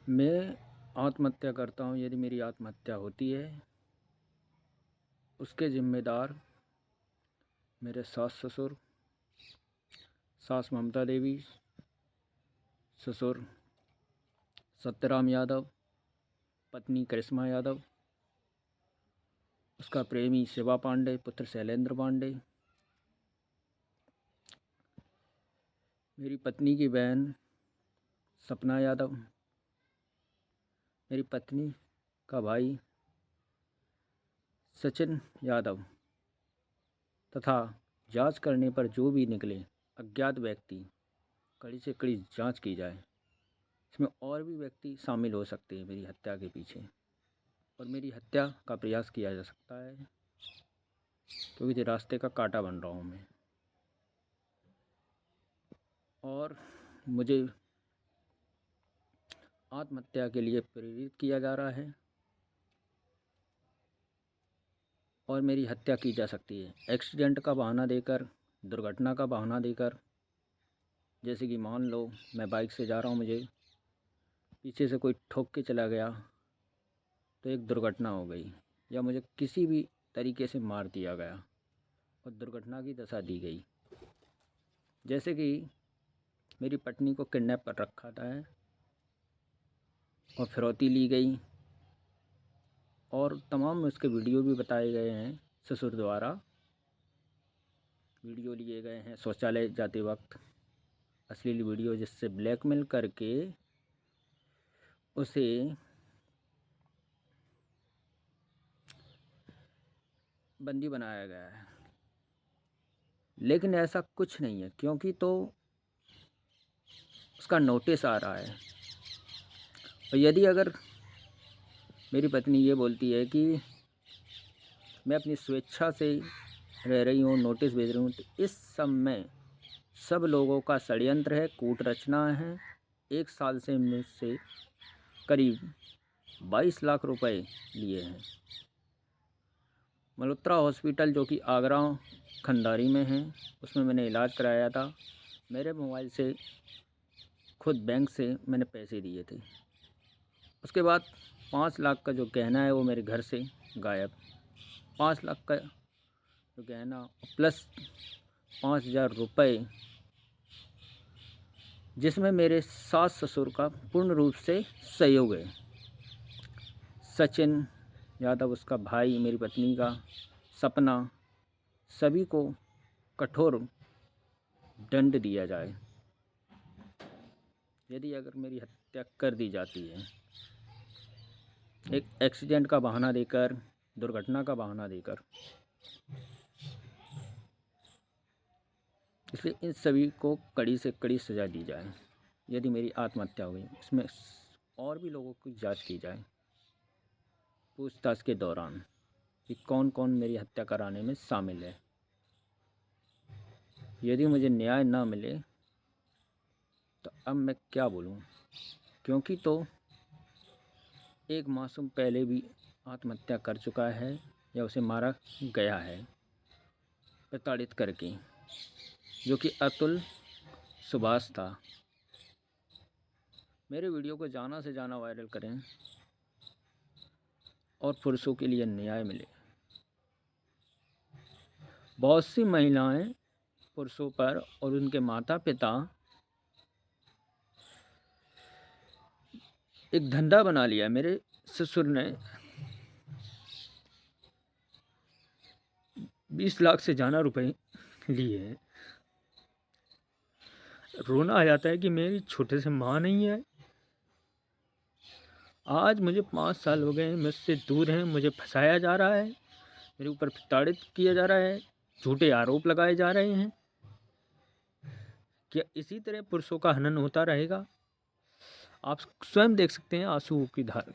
मैं आत्महत्या करता हूँ। यदि मेरी आत्महत्या होती है, उसके ज़िम्मेदार मेरे सास-ससुर, सास ममता देवी, ससुर सत्यराम यादव, पत्नी करिश्मा यादव, उसका प्रेमी शिवा पांडे, पुत्र शैलेंद्र पांडे, मेरी पत्नी की बहन सपना यादव, मेरी पत्नी का भाई सचिन यादव तथा जांच करने पर जो भी निकले अज्ञात व्यक्ति, कड़ी से कड़ी जांच की जाए। इसमें और भी व्यक्ति शामिल हो सकते हैं मेरी हत्या के पीछे, और मेरी हत्या का प्रयास किया जा सकता है, क्योंकि रास्ते का कांटा बन रहा हूँ मैं। और मुझे आत्महत्या के लिए प्रेरित किया जा रहा है और मेरी हत्या की जा सकती है एक्सीडेंट का बहाना देकर, दुर्घटना का बहाना देकर। जैसे कि मान लो मैं बाइक से जा रहा हूँ, मुझे पीछे से कोई ठोक के चला गया तो एक दुर्घटना हो गई, या मुझे किसी भी तरीके से मार दिया गया और दुर्घटना की दशा दी गई। जैसे कि मेरी पत्नी को किडनैप कर रखा था और फिरौती ली गई, और तमाम उसके वीडियो भी बताए गए हैं। ससुर द्वारा वीडियो लिए गए हैं शौचालय जाते वक्त, अश्लील वीडियो, जिससे ब्लैकमेल करके उसे बंदी बनाया गया है। लेकिन ऐसा कुछ नहीं है, क्योंकि तो उसका नोटिस आ रहा है। और यदि अगर मेरी पत्नी ये बोलती है कि मैं अपनी स्वेच्छा से रह रही हूँ, नोटिस भेज रही हूँ, तो इस समय सब लोगों का षड्यंत्र है, कूट रचना है। 1 साल से मुझसे करीब 22 लाख रुपए लिए हैं। मल्होत्रा हॉस्पिटल, जो कि आगरा खंडारी में है, उसमें मैंने इलाज कराया था। मेरे मोबाइल से खुद बैंक से मैंने पैसे दिए थे। उसके बाद 5 लाख का जो गहना है वो मेरे घर से गायब। 5 लाख का जो गहना प्लस 5,000 रुपये, जिसमें मेरे सास ससुर का पूर्ण रूप से सहयोग है। सचिन यादव, उसका भाई, मेरी पत्नी का सपना, सभी को कठोर दंड दिया जाए यदि अगर मेरी हत्या कर दी जाती है, एक एक्सीडेंट का बहाना देकर, दुर्घटना का बहाना देकर। इसलिए इन सभी को कड़ी से कड़ी सज़ा दी जाए। यदि मेरी आत्महत्या हो गई, इसमें और भी लोगों की जांच की जाए पूछताछ के दौरान कि कौन कौन मेरी हत्या कराने में शामिल है। यदि मुझे न्याय ना मिले तो अब मैं क्या बोलूं, क्योंकि तो एक मासूम पहले भी आत्महत्या कर चुका है, या उसे मारा गया है प्रताड़ित करके, जो कि अतुल सुभाष था। मेरे वीडियो को ज़्यादा से ज़्यादा वायरल करें और पुरुषों के लिए न्याय मिले। बहुत सी महिलाएं पुरुषों पर और उनके माता पिता एक धंधा बना लिया। मेरे ससुर ने 20 लाख से ज़्यादा रुपए लिए हैं। रोना आ जाता है कि मेरी छोटे से माँ नहीं है। आज मुझे 5 साल हो गए, मुझसे दूर हैं, मुझे फंसाया जा रहा है, मेरे ऊपर प्रताड़ित किया जा रहा है, झूठे आरोप लगाए जा रहे हैं। क्या इसी तरह पुरुषों का हनन होता रहेगा? आप स्वयं देख सकते हैं आंसुओं की धार।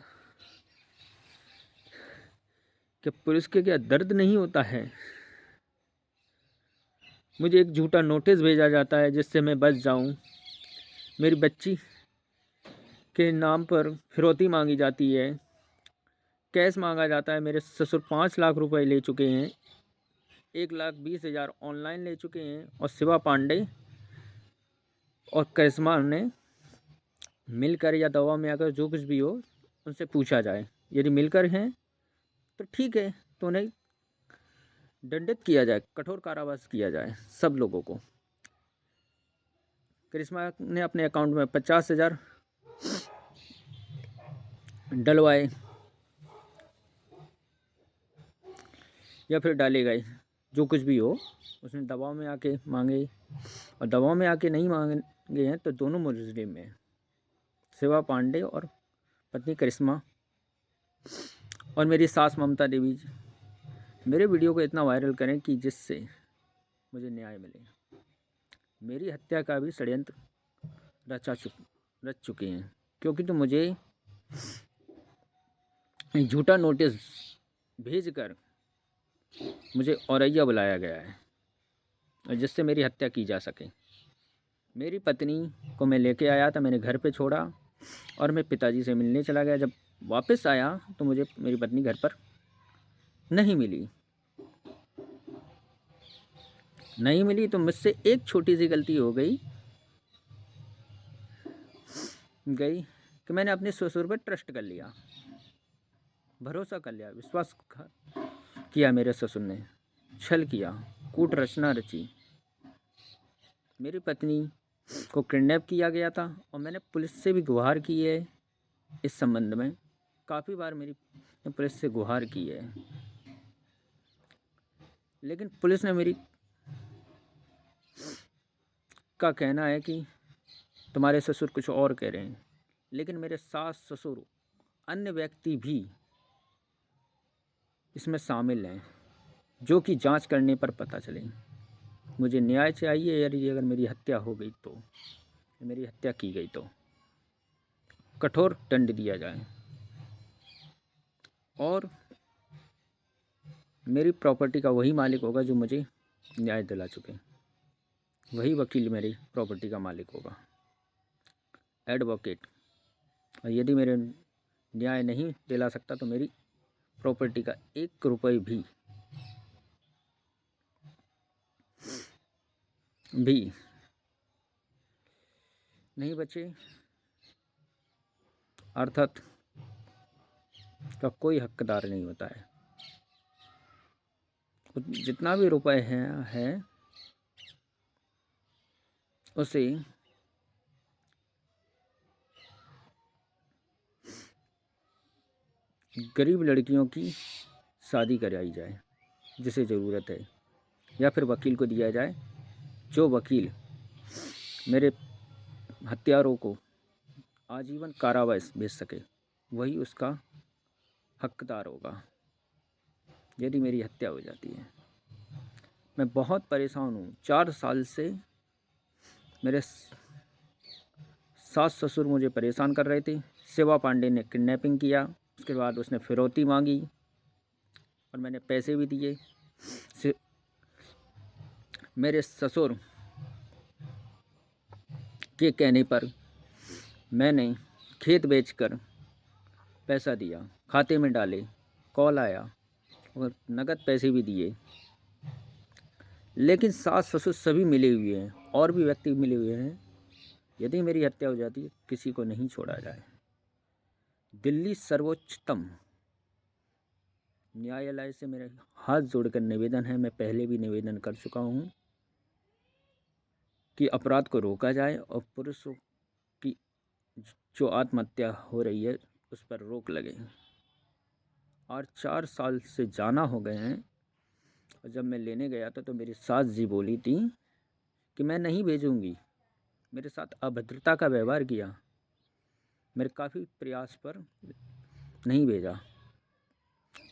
क्या पुरुष के क्या दर्द नहीं होता है? मुझे एक झूठा नोटिस भेजा जाता है जिससे मैं बच जाऊं। मेरी बच्ची के नाम पर फिरौती मांगी जाती है, कैश मांगा जाता है। मेरे ससुर 5 लाख रुपए ले चुके हैं, 1,20,000 ऑनलाइन ले चुके हैं, और शिवा पांडे और करिश्मा ने मिलकर या दबाव में आकर जो कुछ भी हो उनसे पूछा जाए। यदि मिलकर हैं तो ठीक है, तो उन्हें दंडित किया जाए, कठोर कारावास किया जाए सब लोगों को। करिश्मा ने अपने अकाउंट में 50,000 डलवाए या फिर डाले गए, जो कुछ भी हो, उसने दबाव में आके मांगे, और दबाव में आके नहीं मांगे हैं तो दोनों मुलजिम हैं, शिवा पांडे और पत्नी करिश्मा और मेरी सास ममता देवी जी। मेरे वीडियो को इतना वायरल करें कि जिससे मुझे न्याय मिले। मेरी हत्या का भी षड्यंत्र रच चुके हैं, क्योंकि तो मुझे झूठा नोटिस भेजकर मुझे औरैया बुलाया गया है, और जिससे मेरी हत्या की जा सके। मेरी पत्नी को मैं लेके आया था, मैंने घर पे छोड़ा और मैं पिताजी से मिलने चला गया। जब वापस आया तो मुझे मेरी पत्नी घर पर नहीं मिली तो मुझसे एक छोटी सी गलती हो गई कि मैंने अपने ससुर पर ट्रस्ट कर लिया, भरोसा कर लिया, विश्वास किया। मेरे ससुर ने छल किया, कूट रचना रची। मेरी पत्नी को किडनैप किया गया था और मैंने पुलिस से भी गुहार की है इस संबंध में। काफ़ी बार मेरी पुलिस से गुहार की है, लेकिन पुलिस ने मेरी का कहना है कि तुम्हारे ससुर कुछ और कह रहे हैं, लेकिन मेरे सास ससुर अन्य व्यक्ति भी इसमें शामिल हैं, जो कि जांच करने पर पता चले। मुझे न्याय चाहिए। यदि अगर मेरी हत्या हो गई तो, मेरी हत्या की गई तो कठोर दंड दिया जाए, और मेरी प्रॉपर्टी का वही मालिक होगा जो मुझे न्याय दिला चुके। वही वकील मेरी प्रॉपर्टी का मालिक होगा, एडवोकेट। और यदि मेरे न्याय नहीं दिला सकता तो मेरी प्रॉपर्टी का 1 रुपये भी नहीं बचे, अर्थात का कोई हकदार नहीं होता है। जितना भी रुपए है उसे गरीब लड़कियों की शादी कराई जाए जिसे ज़रूरत है, या फिर वकील को दिया जाए, जो वकील मेरे हत्यारों को आजीवन कारावास भेज सके। वही उसका हकदार होगा यदि मेरी हत्या हो जाती है। मैं बहुत परेशान हूँ। 4 साल से मेरे सास ससुर मुझे परेशान कर रहे थे। शिवा पांडे ने किडनैपिंग किया, उसके बाद उसने फिरौती मांगी और मैंने पैसे भी दिए। मेरे ससुर के कहने पर मैंने खेत बेचकर पैसा दिया, खाते में डाले, कॉल आया और नगद पैसे भी दिए। लेकिन सास ससुर सभी मिले हुए हैं और भी व्यक्ति मिले हुए हैं। यदि मेरी हत्या हो जाती है, किसी को नहीं छोड़ा जाए। दिल्ली सर्वोच्चतम न्यायालय से मेरे हाथ जोड़कर निवेदन है, मैं पहले भी निवेदन कर चुका हूँ कि अपराध को रोका जाए और पुरुषों की जो आत्महत्या हो रही है उस पर रोक लगे। और 4 साल से जाना हो गए हैं, और जब मैं लेने गया था तो मेरी सास जी बोली थी कि मैं नहीं भेजूंगी। मेरे साथ अभद्रता का व्यवहार किया, मेरे काफ़ी प्रयास पर नहीं भेजा।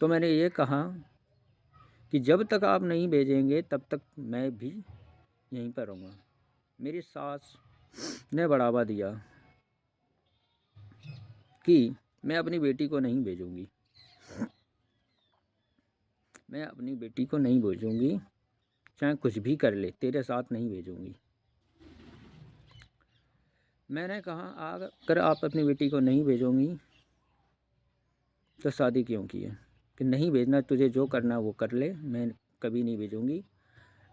तो मैंने ये कहा कि जब तक आप नहीं भेजेंगे तब तक मैं भी यहीं पर रहूँगा। मेरी सास ने बढ़ावा दिया कि मैं अपनी बेटी को नहीं भेजूंगी, मैं अपनी बेटी को नहीं भेजूंगी, चाहे कुछ भी कर ले, तेरे साथ नहीं भेजूंगी। मैंने कहा अगर आप अपनी बेटी को नहीं भेजोगी तो शादी क्यों की है? कि नहीं भेजना, तुझे जो करना वो कर ले, मैं कभी नहीं भेजूंगी।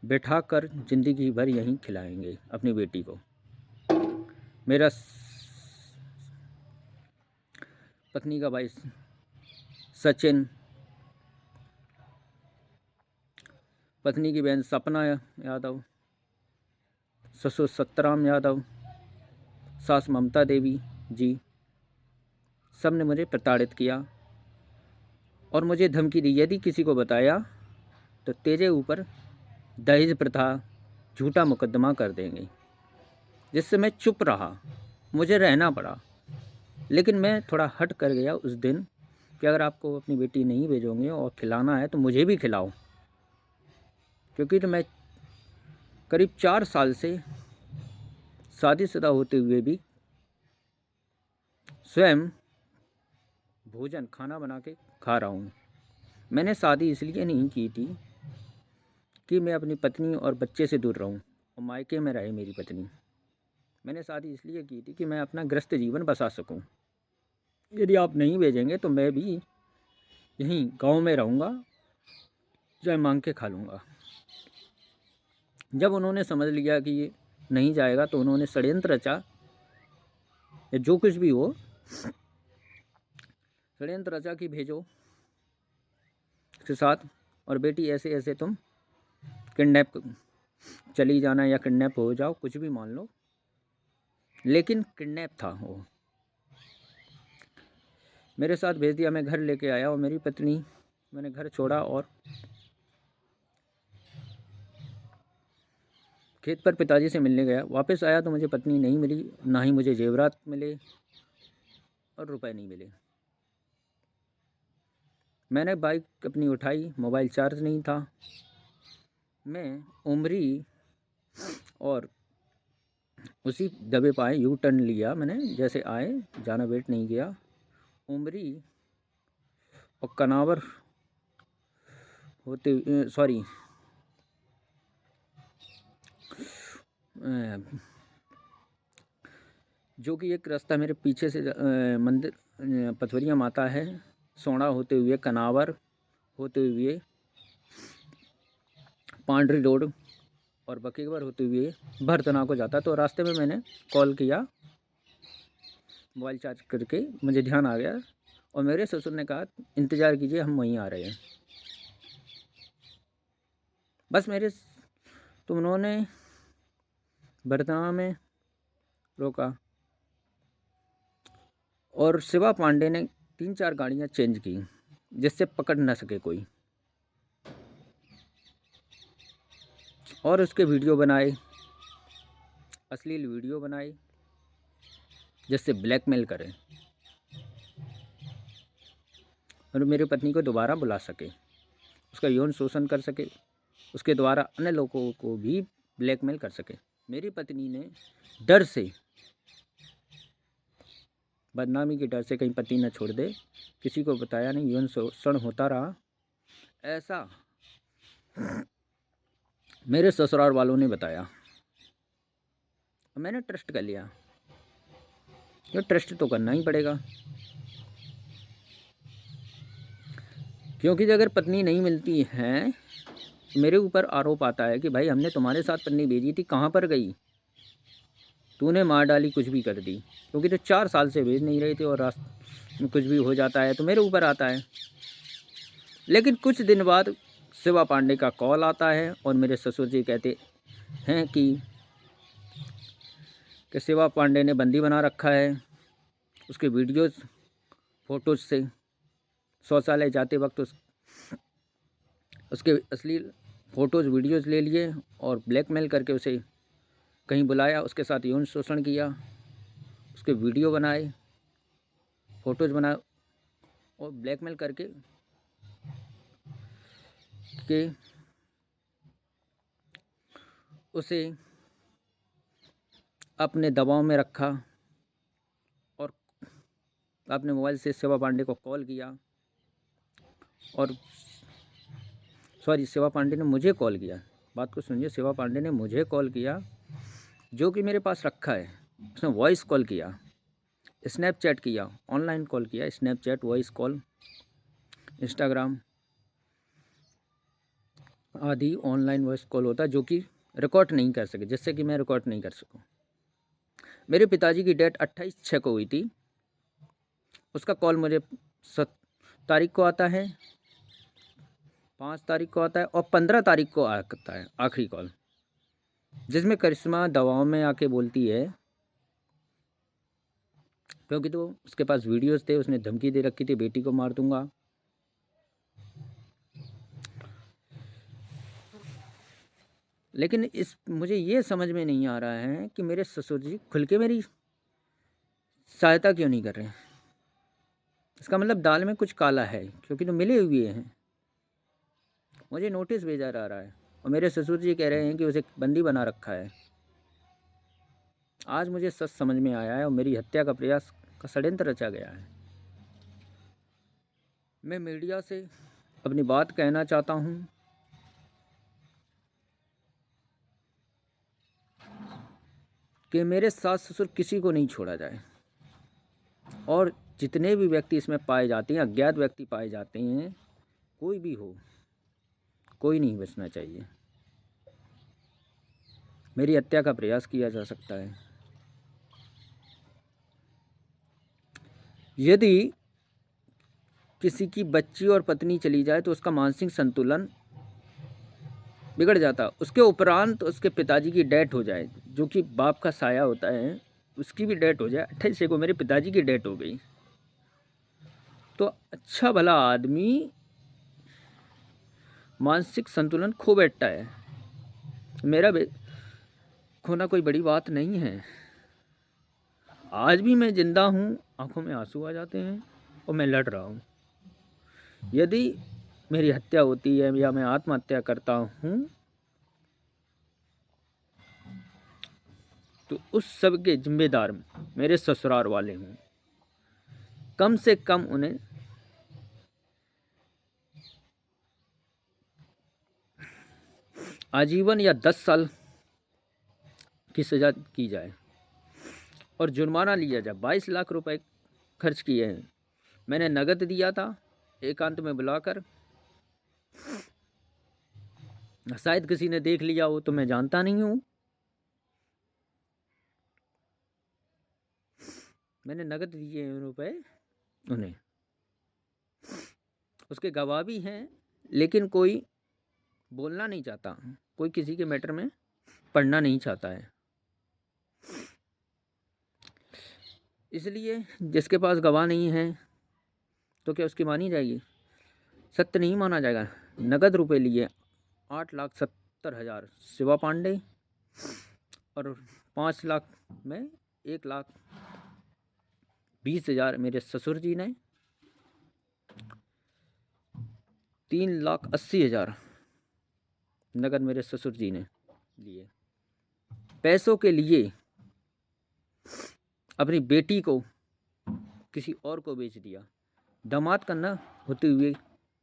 बैठा कर ज़िंदगी भर यहीं खिलाएंगे अपनी बेटी को। मेरा पत्नी का भाई सचिन, पत्नी की बहन सपना यादव, ससुर सतराम यादव, सास ममता देवी जी, सब ने मुझे प्रताड़ित किया और मुझे धमकी दी, यदि किसी को बताया तो तेरे ऊपर दहेज प्रथा झूठा मुकदमा कर देंगे। जिससे मैं चुप रहा, मुझे रहना पड़ा। लेकिन मैं थोड़ा हट कर गया उस दिन कि अगर आपको अपनी बेटी नहीं भेजोगे और खिलाना है तो मुझे भी खिलाओ, क्योंकि तो मैं करीब 4 साल से शादीशुदा होते हुए भी स्वयं भोजन खाना बना के खा रहा हूँ। मैंने शादी इसलिए नहीं की थी कि मैं अपनी पत्नी और बच्चे से दूर रहूं और मायके में रहे मेरी पत्नी। मैंने शादी इसलिए की थी कि मैं अपना ग्रस्त जीवन बसा सकूं। यदि आप नहीं भेजेंगे तो मैं भी यहीं गांव में रहूँगा, चाहे मांग के खा लूँगा। जब उन्होंने समझ लिया कि ये नहीं जाएगा तो उन्होंने षड्यंत्र रचा, या जो कुछ भी हो, षड्यंत्र रचा कि भेजो उसके साथ, और बेटी ऐसे ऐसे तुम किडनैप चली जाना या किडनैप हो जाओ, कुछ भी मान लो, लेकिन किडनैप था वो। मेरे साथ भेज दिया। मैं घर लेके आया और मेरी पत्नी, मैंने घर छोड़ा और खेत पर पिताजी से मिलने गया। वापस आया तो मुझे पत्नी नहीं मिली, ना ही मुझे जेवरात मिले और रुपए नहीं मिले। मैंने बाइक अपनी उठाई, मोबाइल चार्ज नहीं था। मैं उमरी और उसी दबे पाए यू टर्न लिया मैंने, जैसे आए, जाना वेट नहीं किया। उमरी और कनावर होते, सॉरी, जो कि एक रास्ता मेरे पीछे से मंदिर पथवरिया माता है, सोना होते हुए, कनावर होते हुए, पांडरी रोड और बकीवर होते हुए भरतना को जाता। तो रास्ते में मैंने कॉल किया, मोबाइल चार्ज करके मुझे ध्यान आ गया और मेरे ससुर ने कहा इंतज़ार कीजिए, हम वहीं आ रहे हैं। बस मेरे, तो उन्होंने भरतना में रोका और शिवा पांडे ने 3-4 गाड़ियाँ चेंज की जिससे पकड़ न सके कोई, और उसके वीडियो बनाए, अश्लील वीडियो बनाए, जिससे ब्लैकमेल करें और मेरी पत्नी को दोबारा बुला सके, उसका यौन शोषण कर सके, उसके द्वारा अन्य लोगों को भी ब्लैकमेल कर सके। मेरी पत्नी ने डर से, बदनामी के डर से, कहीं पति न छोड़ दे, किसी को बताया नहीं, यौन शोषण होता रहा। ऐसा मेरे ससुराल वालों ने बताया, मैंने ट्रस्ट कर लिया। ये ट्रस्ट तो करना ही पड़ेगा, क्योंकि अगर पत्नी नहीं मिलती है, मेरे ऊपर आरोप आता है कि भाई हमने तुम्हारे साथ पत्नी भेजी थी, कहाँ पर गई, तूने मार डाली, कुछ भी कर दी। क्योंकि तो 4 साल से भेज नहीं रहे थे और रास्ते में कुछ भी हो जाता है तो मेरे ऊपर आता है। लेकिन कुछ दिन बाद शिवा पांडे का कॉल आता है और मेरे ससुर जी कहते हैं कि शिवा पांडे ने बंदी बना रखा है। उसके वीडियोस, फोटोज से शौचालय जाते वक्त उसके अश्लील फ़ोटोज़ वीडियोज़ ले लिए और ब्लैकमेल करके उसे कहीं बुलाया, उसके साथ यौन शोषण किया, उसके वीडियो बनाए, फ़ोटोज़ बनाए और ब्लैकमेल करके उसे अपने दबाव में रखा और अपने मोबाइल से शिवा पांडे को कॉल किया, और सॉरी, शिवा पांडे ने मुझे कॉल किया। बात को सुनिए, शिवा पांडे ने मुझे कॉल किया, जो कि मेरे पास रखा है। उसने वॉइस कॉल किया, स्नैपचैट किया, ऑनलाइन कॉल किया, स्नैपचैट, वॉइस कॉल, इंस्टाग्राम आदि ऑनलाइन वॉइस कॉल होता है, जो कि रिकॉर्ड नहीं कर सके, जिससे कि मैं रिकॉर्ड नहीं कर सकूं। मेरे पिताजी की डेट 28/6 को हुई थी उसका कॉल मुझे 7 तारीख को आता है, 5 तारीख को आता है और 15 तारीख को आता है आखिरी कॉल, जिसमें करिश्मा दवाओं में आके बोलती है, क्योंकि तो उसके पास वीडियोस थे, उसने धमकी दे रखी थी बेटी को मार दूंगा। लेकिन इस मुझे ये समझ में नहीं आ रहा है कि मेरे ससुर जी खुल के मेरी सहायता क्यों नहीं कर रहे हैं। इसका मतलब दाल में कुछ काला है, क्योंकि तो मिले हुए हैं। मुझे नोटिस भेजा जा रहा है और मेरे ससुर जी कह रहे हैं कि उसे बंदी बना रखा है। आज मुझे सच समझ में आया है और मेरी हत्या का प्रयास का षड्यंत्र रचा गया है। मैं मीडिया से अपनी बात कहना चाहता हूँ कि मेरे सास ससुर किसी को नहीं छोड़ा जाए, और जितने भी व्यक्ति इसमें पाए जाते हैं, अज्ञात व्यक्ति पाए जाते हैं, कोई भी हो, कोई नहीं बचना चाहिए। मेरी हत्या का प्रयास किया जा सकता है। यदि किसी की बच्ची और पत्नी चली जाए तो उसका मानसिक संतुलन बिगड़ जाता। उसके उपरांत उसके पिताजी की डेथ हो जाए, जो कि बाप का साया होता है, उसकी भी डेथ हो जाए। 28 को मेरे पिताजी की डेथ हो गई, तो अच्छा भला आदमी मानसिक संतुलन खो बैठता है। मेरा खोना कोई बड़ी बात नहीं है। आज भी मैं जिंदा हूँ, आंखों में आंसू आ जाते हैं और मैं लड़ रहा हूँ। यदि मेरी हत्या होती है या मैं आत्महत्या करता हूँ तो उस सब के जिम्मेदार मेरे ससुराल वाले हों। कम से कम उन्हें आजीवन या 10 साल की सज़ा की जाए और जुर्माना लिया जाए। 22 लाख रुपए खर्च किए हैं। मैंने नगद दिया था एकांत में बुलाकर। शायद किसी ने देख लिया हो तो मैं जानता नहीं हूँ। मैंने नगद दिए हैं रुपए उन्हें, उसके गवाह भी हैं, लेकिन कोई बोलना नहीं चाहता, कोई किसी के मैटर में पढ़ना नहीं चाहता है। इसलिए जिसके पास गवाह नहीं है तो क्या उसकी मानी जाएगी? सत्य नहीं माना जाएगा। नगद रुपए लिए 8,70,000 शिवा पांडे और 5 लाख में 1,20,000 मेरे ससुर जी ने, 3,80,000 नगद मेरे ससुर जी ने लिए। पैसों के लिए अपनी बेटी को किसी और को बेच दिया। दामाद का न होते हुए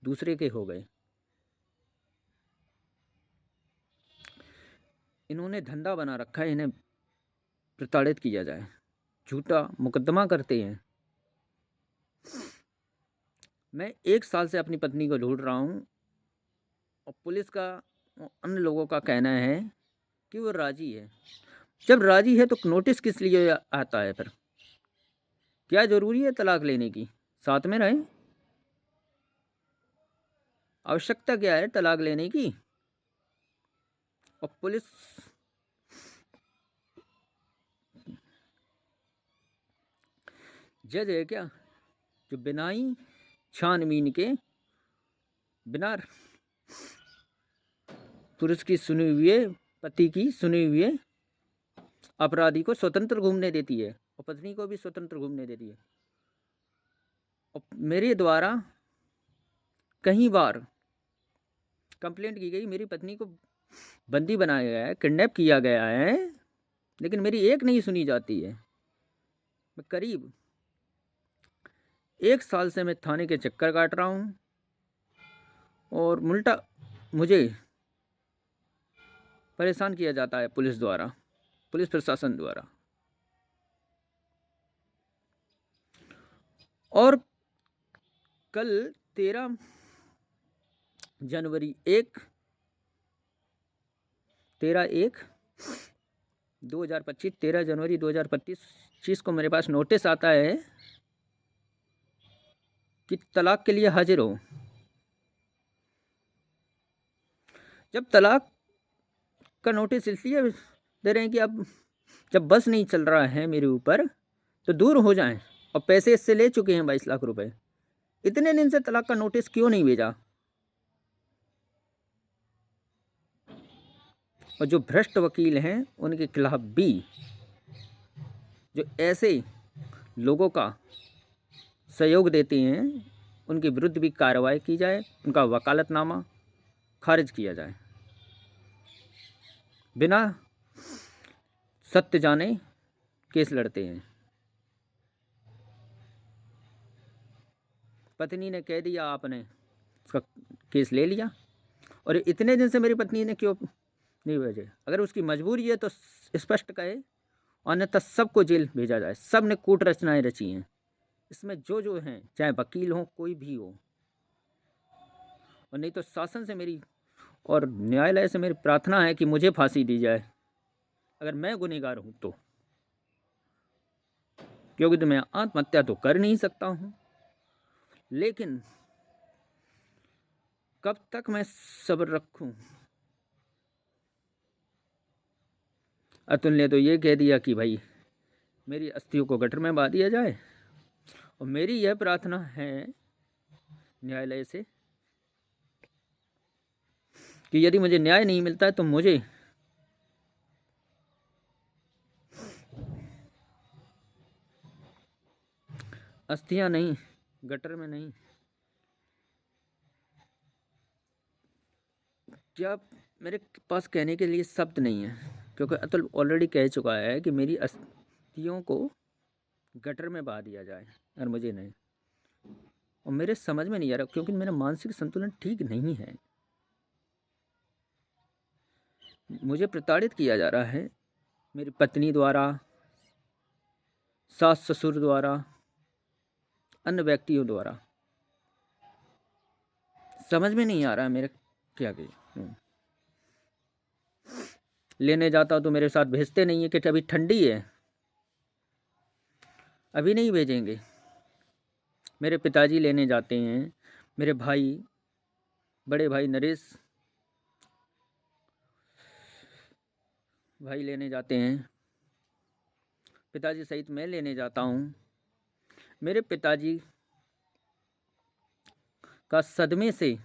दूसरे के हो गए। इन्होंने धंधा बना रखा है, इन्हें प्रताड़ित किया जाए। झूठा मुकदमा करते हैं। मैं 1 साल से अपनी पत्नी को ढूंढ रहा हूँ और पुलिस का और अन्य लोगों का कहना है कि वो राजी है। जब राजी है तो नोटिस किस लिए आता है फिर? क्या ज़रूरी है तलाक लेने की? साथ में रहें। आवश्यकता क्या है तलाक लेने की? और पुलिस जज है क्या जो बिना ही छानबीन के, बिना पुरुष की सुनी हुए, पति की सुनी हुए अपराधी को स्वतंत्र घूमने देती है और पत्नी को भी स्वतंत्र घूमने देती है? और मेरे द्वारा कई बार कंप्लेंट की गई, मेरी पत्नी को बंदी बनाया गया है, किडनैप किया गया है, लेकिन मेरी एक नहीं सुनी जाती है। मैं करीब 1 साल से मैं थाने के चक्कर काट रहा हूँ और उल्टा मुझे परेशान किया जाता है पुलिस द्वारा, पुलिस प्रशासन द्वारा। और कल 13 जनवरी 2025 13 जनवरी 2025 को मेरे पास नोटिस आता है कि तलाक के लिए हाजिर हो। जब तलाक का नोटिस इसलिए दे रहे हैं कि अब जब बस नहीं चल रहा है मेरे ऊपर तो दूर हो जाएं, और पैसे इससे ले चुके हैं 22 लाख रुपए। इतने दिन से तलाक का नोटिस क्यों नहीं भेजा? और जो भ्रष्ट वकील हैं उनके खिलाफ भी, जो ऐसे लोगों का सहयोग देते हैं, उनके विरुद्ध भी कार्रवाई की जाए, उनका वकालतनामा खारिज किया जाए। बिना सत्य जाने केस लड़ते हैं। पत्नी ने कह दिया, आपने उसका केस ले लिया, और इतने दिन से मेरी पत्नी ने क्यों नहीं भेजे? अगर उसकी मजबूरी है तो स्पष्ट कहे, अन्यथा सबको जेल भेजा जाए। सब ने कूट रचनाएं रची हैं इसमें, जो हैं, चाहे वकील हो, कोई भी हो। और नहीं तो शासन से मेरी और न्यायालय से मेरी प्रार्थना है कि मुझे फांसी दी जाए अगर मैं गुनहगार हूं तो, क्योंकि तो मैं आत्महत्या तो कर नहीं सकता हूं, लेकिन कब तक मैं सब्र रखूं? अतुल ने तो ये कह दिया कि भाई मेरी अस्थियों को गटर में बहा दिया जाए, और मेरी यह प्रार्थना है न्यायालय से कि यदि मुझे न्याय नहीं मिलता है तो मुझे अस्थियां नहीं, गटर में नहीं, क्या मेरे पास कहने के लिए शब्द नहीं है, क्योंकि अतुल ऑलरेडी कह चुका है कि मेरी अस्थियों को गटर में बहा दिया जाए, और मुझे नहीं। और मेरे समझ में नहीं आ रहा, क्योंकि मेरा मानसिक संतुलन ठीक नहीं है। मुझे प्रताड़ित किया जा रहा है मेरी पत्नी द्वारा, सास ससुर द्वारा, अन्य व्यक्तियों द्वारा। समझ में नहीं आ रहा है मेरे क्या करें। लेने जाता तो मेरे साथ भेजते नहीं है कि अभी ठंडी है, अभी नहीं भेजेंगे। मेरे पिताजी लेने जाते हैं, मेरे भाई, बड़े भाई नरेश भाई लेने जाते हैं, पिताजी सहित मैं लेने जाता हूँ। मेरे पिताजी का सदमे से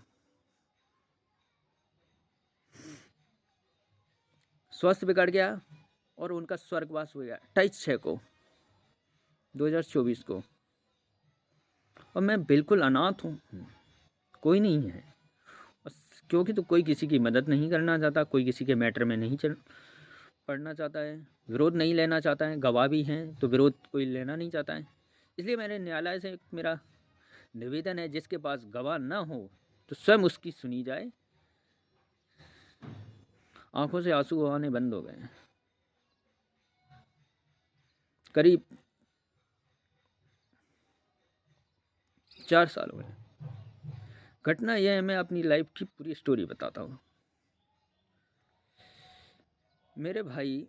स्वास्थ्य बिगड़ गया और उनका स्वर्गवास हो गया 28/6 को 2024 को। और मैं बिल्कुल अनाथ हूँ, कोई नहीं है। क्योंकि तो कोई किसी की मदद नहीं करना चाहता, कोई किसी के मैटर में नहीं पढ़ना चाहता है, विरोध नहीं लेना चाहता है। गवाह भी हैं तो विरोध कोई लेना नहीं चाहता है। इसलिए मेरे न्यायालय से मेरा निवेदन है, जिसके पास गवाह ना हो तो स्वयं उसकी सुनी जाए। आंखों से आंसू आने बंद हो गए हैं। करीब 4 साल हुए। घटना यह है, मैं अपनी लाइफ की पूरी स्टोरी बताता हूँ। मेरे भाई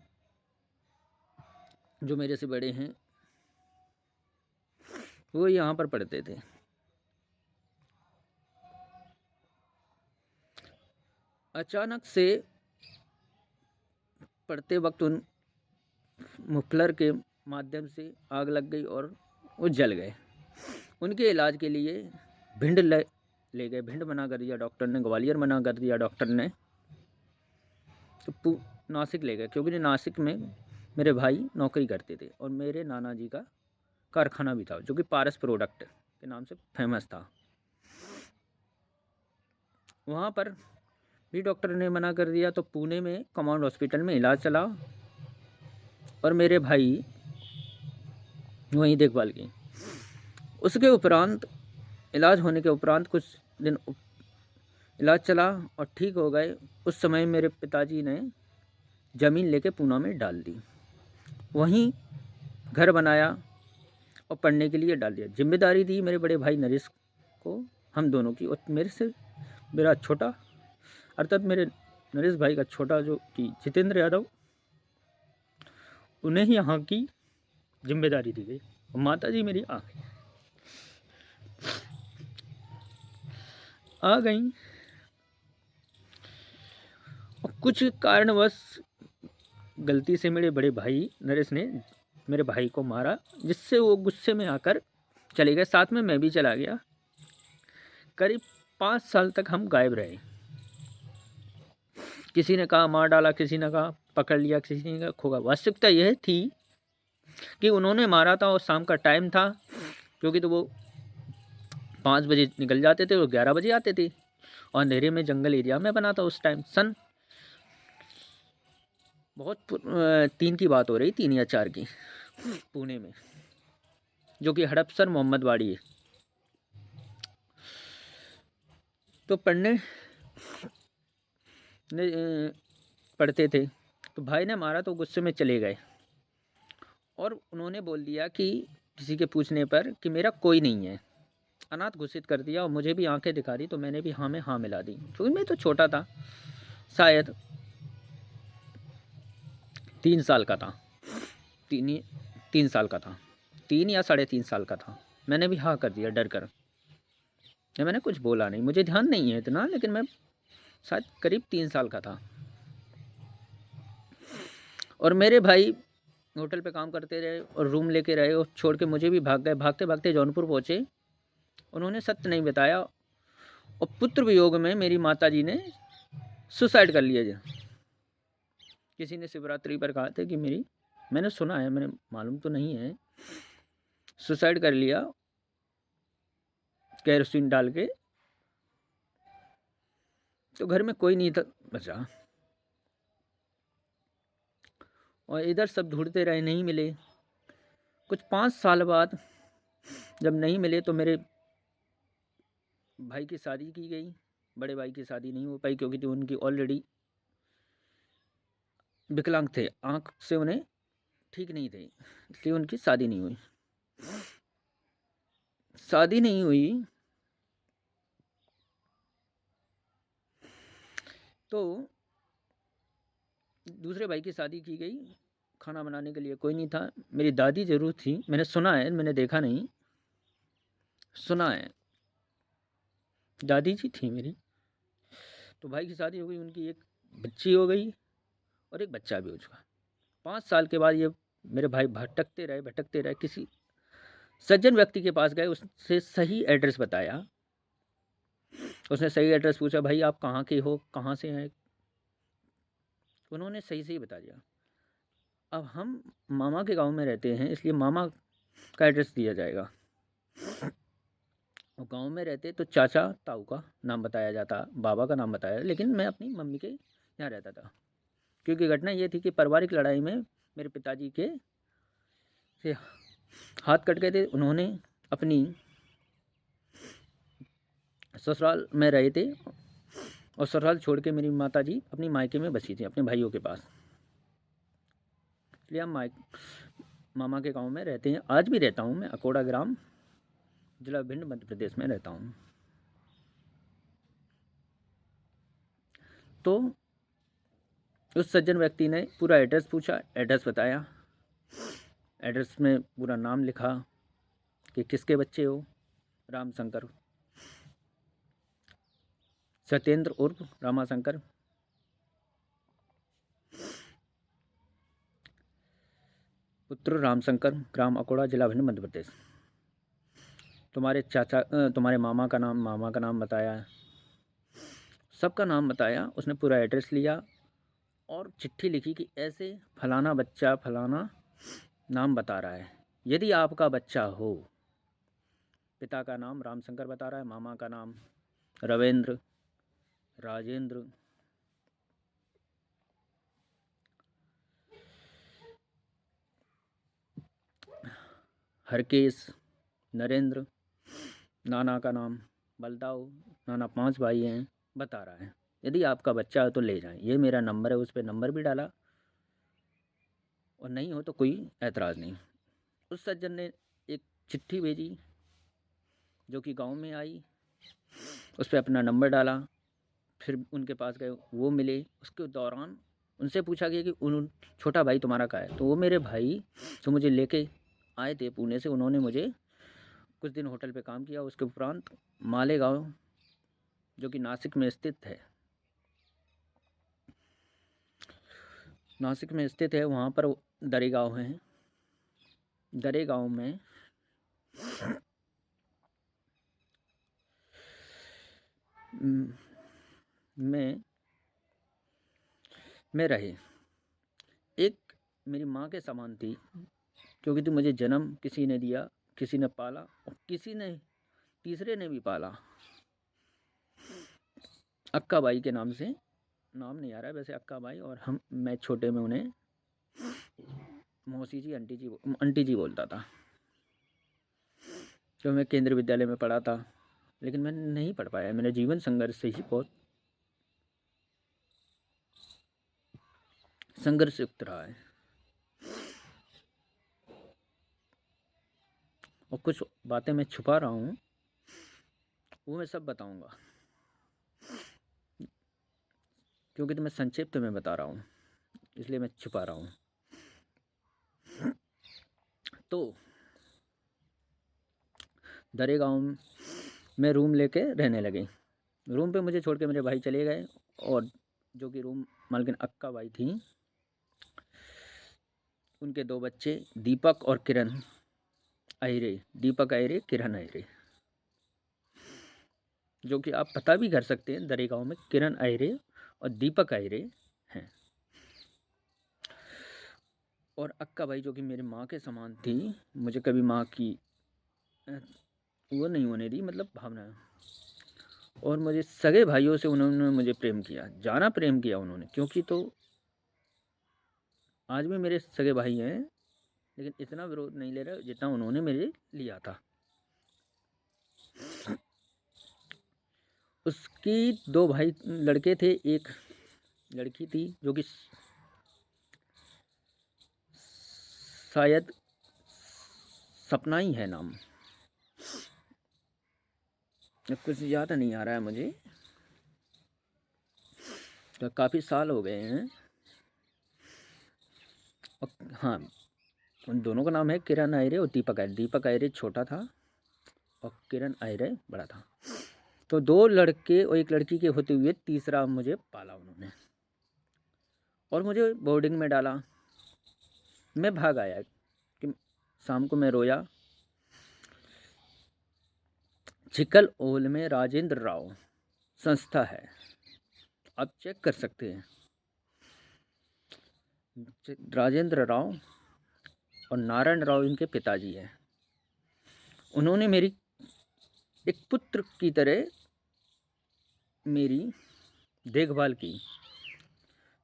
जो मेरे से बड़े हैं, वो यहाँ पर पढ़ते थे। अचानक से पढ़ते वक्त उन मुफलर के माध्यम से आग लग गई और वो जल गए। उनके इलाज के लिए भिंड ले गए। भिंड मना कर दिया डॉक्टर ने, ग्वालियर मना कर दिया डॉक्टर ने, तो नासिक ले गए, क्योंकि नासिक में मेरे भाई नौकरी करते थे और मेरे नाना जी का कारखाना भी था, जो कि पारस प्रोडक्ट के नाम से फेमस था। वहाँ पर भी डॉक्टर ने मना कर दिया, तो पुणे में कमांड हॉस्पिटल में इलाज चला और मेरे भाई वहीं देखभाल की। उसके उपरांत, इलाज होने के उपरांत कुछ दिन इलाज चला और ठीक हो गए। उस समय मेरे पिताजी ने ज़मीन लेके पूना में डाल दी, वहीं घर बनाया और पढ़ने के लिए डाल दिया। जिम्मेदारी दी मेरे बड़े भाई नरेश को, हम दोनों की, और मेरा छोटा, अर्थात मेरे नरेश भाई का छोटा जो कि जितेंद्र यादव, उन्हें ही यहाँ की जिम्मेदारी दी गई। और माता जी मेरी आँख। आ गई और कुछ कारणवश गलती से मेरे बड़े भाई नरेश ने मेरे भाई को मारा, जिससे वो गुस्से में आकर चले गए। साथ में मैं भी चला गया। करीब 5 साल तक हम गायब रहे। किसी ने कहा मार डाला, किसी ने कहा पकड़ लिया, किसी ने कहा खो गया। वास्तविकता यह थी कि उन्होंने मारा था और शाम का टाइम था, क्योंकि तो वो 5 बजे निकल जाते थे और 11 बजे आते थे और अंधेरे में जंगल एरिया में बना था उस टाइम। सन बहुत 3 की बात हो रही, 3 या 4 की, पुणे में, जो कि हड़पसर मोहम्मद वाड़ी है। तो पढ़ते थे तो भाई ने मारा तो गुस्से में चले गए और उन्होंने बोल दिया कि किसी के पूछने पर कि मेरा कोई नहीं है, अनाथ घोषित कर दिया। और मुझे भी आंखें दिखा दी तो मैंने भी हाँ में हाँ मिला दी, क्योंकि मैं तो छोटा था, शायद 3 साल का था, 3 साल का था, 3 या 3.5 साल का था। मैंने भी हाँ कर दिया डर कर। मैंने कुछ बोला नहीं, मुझे ध्यान नहीं है इतना, लेकिन मैं शायद करीब 3 साल का था। और मेरे भाई होटल पे काम करते रहे और रूम लेके रहे और छोड़ के मुझे भी भाग गए। भागते भागते जौनपुर पहुँचे। उन्होंने सत्य नहीं बताया और पुत्र वियोग में मेरी माताजी ने सुसाइड कर लिया। किसी ने शिवरात्रि पर कहा था कि मैंने सुना है, मैंने मालूम तो नहीं है, सुसाइड कर लिया केरोसिन डाल के। तो घर में कोई नहीं था बचा और इधर सब ढूंढते रहे, नहीं मिले। कुछ 5 साल बाद जब नहीं मिले तो मेरे भाई की शादी की गई। बड़े भाई की शादी नहीं हो पाई क्योंकि तो उनकी ऑलरेडी विकलांग थे, आँख से उन्हें ठीक नहीं थे, इसलिए उनकी शादी नहीं हुई। शादी नहीं हुई तो दूसरे भाई की शादी की गई। खाना बनाने के लिए कोई नहीं था। मेरी दादी ज़रूर थी, मैंने सुना है, मैंने देखा नहीं, सुना है, दादी जी थी मेरी। तो भाई की शादी हो गई, उनकी एक बच्ची हो गई और एक बच्चा भी हो चुका। 5 साल के बाद ये मेरे भाई भटकते रहे, किसी सज्जन व्यक्ति के पास गए, उससे सही एड्रेस बताया। उसने सही एड्रेस पूछा, भाई आप कहाँ के हो, कहाँ से हैं? उन्होंने सही बता दिया। अब हम मामा के गांव में रहते हैं, इसलिए मामा का एड्रेस दिया जाएगा। और गांव में रहते तो चाचा ताऊ का नाम बताया जाता, बाबा का नाम बताया, लेकिन मैं अपनी मम्मी के यहाँ रहता था। क्योंकि घटना ये थी कि पारिवारिक लड़ाई में मेरे पिताजी के से हाथ कट गए थे। उन्होंने अपनी ससुराल में रहे थे और ससुराल छोड़ के मेरी माताजी अपनी मायके में बसी थी अपने भाइयों के पास। इसलिए हम मामा के गांव में रहते हैं। आज भी रहता हूँ मैं, अकोड़ा ग्राम, जिला भिंड, मध्य प्रदेश में रहता हूँ। तो उस सज्जन व्यक्ति ने पूरा एड्रेस पूछा, एड्रेस बताया। एड्रेस में पूरा नाम लिखा कि किसके बच्चे हो। रामशंकर, सत्येंद्र उर्फ रामाशंकर, पुत्र रामशंकर, ग्राम अकोड़ा, जिला भिंड, मध्य प्रदेश। तुम्हारे मामा का नाम बताया, सबका नाम बताया। उसने पूरा एड्रेस लिया और चिट्ठी लिखी कि ऐसे फलाना बच्चा फलाना नाम बता रहा है, यदि आपका बच्चा हो। पिता का नाम रामशंकर बता रहा है, मामा का नाम रवेंद्र, राजेंद्र, हरकेश, नरेंद्र, नाना का नाम बलदाऊ, नाना 5 भाई हैं, बता रहा है। यदि आपका बच्चा हो तो ले जाएं, ये मेरा नंबर है। उस पर नंबर भी डाला और नहीं हो तो कोई ऐतराज़ नहीं। उस सज्जन ने एक चिट्ठी भेजी जो कि गांव में आई, उस पर अपना नंबर डाला। फिर उनके पास गए, वो मिले। उसके दौरान उनसे पूछा गया कि उन छोटा भाई तुम्हारा कहाँ है। तो वो मेरे भाई तो मुझे लेके आए थे पुणे से। उन्होंने मुझे कुछ दिन होटल पे काम किया। उसके उपरांत मालेगांव जो कि नासिक में स्थित है। नासिक में स्थित है, वहाँ पर दरे गाँव हैं। दरे गाँव में मैं रहे। एक मेरी माँ के समान थी, क्योंकि तो मुझे जन्म किसी ने दिया, किसी ने पाला और किसी ने तीसरे ने भी पाला। अक्का बाई के नाम से, नाम नहीं आ रहा है वैसे, अक्का बाई। और मैं छोटे में उन्हें मौसी जी, आंटी जी बोलता था। जो मैं केंद्रीय विद्यालय में पढ़ा था, लेकिन मैं नहीं पढ़ पाया। मेरा जीवन संघर्ष से ही बहुत संघर्ष युक्त रहा है। और कुछ बातें मैं छुपा रहा हूँ, वो मैं सब बताऊंगा, क्योंकि तो मैं संक्षिप्त में बता रहा हूँ, इसलिए मैं छुपा रहा हूँ। तो दरे गाँव में रूम लेके रहने लगे। रूम पे मुझे छोड़ के मेरे भाई चले गए, और जो कि रूम मालकिन अक्का बाई थी, उनके 2 बच्चे दीपक और किरण अहिरे, दीपक अहिरे, किरण अहिरे, जो कि आप पता भी कर सकते हैं, दरे गाँव में किरण अहिरे और दीपक अहिरे हैं। और अक्का बाई जो कि मेरी माँ के समान थी, मुझे कभी माँ की वो नहीं होने दी, मतलब भावना। और मुझे सगे भाइयों से उन्होंने मुझे प्रेम किया, जाना प्रेम किया उन्होंने, क्योंकि तो आज भी मेरे सगे भाई हैं, लेकिन इतना विरोध नहीं ले रहे जितना उन्होंने मेरे लिया था। उसकी 2 भाई लड़के थे, एक लड़की थी जो कि शायद सपना ही है नाम, कुछ याद नहीं आ रहा है मुझे, तो काफ़ी साल हो गए हैं। और हाँ, उन दोनों का नाम है किरण आयरे और दीपक आयरे। दीपक आयरे छोटा था और किरण आयरे बड़ा था। तो 2 लड़के और 1 लड़की के होते हुए तीसरा मुझे पाला उन्होंने, और मुझे बोर्डिंग में डाला। मैं भाग आया कि शाम को मैं रोया। चिकल ओल में राजेंद्र राव संस्था है, आप चेक कर सकते हैं। राजेंद्र राव और नारायण राव इनके पिताजी हैं। उन्होंने मेरी एक पुत्र की तरह मेरी देखभाल की।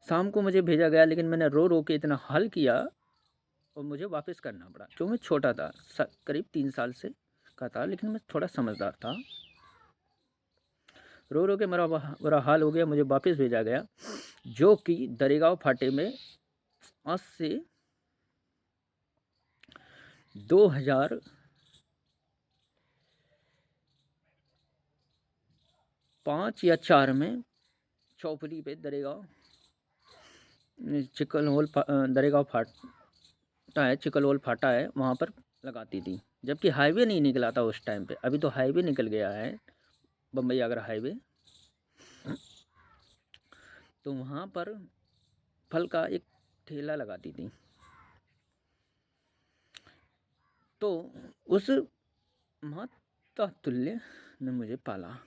शाम को मुझे भेजा गया, लेकिन मैंने रो रो के इतना हल किया और मुझे वापस करना पड़ा, क्यों मैं छोटा था, करीब 3 साल से का था, लेकिन मैं थोड़ा समझदार था। रो रो के मेरा बुरा हाल हो गया, मुझे वापस भेजा गया, जो कि दरेगांव फाटे में आज से 2005 या 4 में चौपली पे दरेगांव चिकल होल दरेगांव फाटा है, चिकल होल फाटा है, वहाँ पर लगाती थी, जबकि हाईवे नहीं निकला था उस टाइम पे। अभी तो हाईवे निकल गया है, बम्बई आगरा हाईवे। तो वहाँ पर फल का एक ठेला लगाती थी। तो उस माता तुल्य ने मुझे पाला।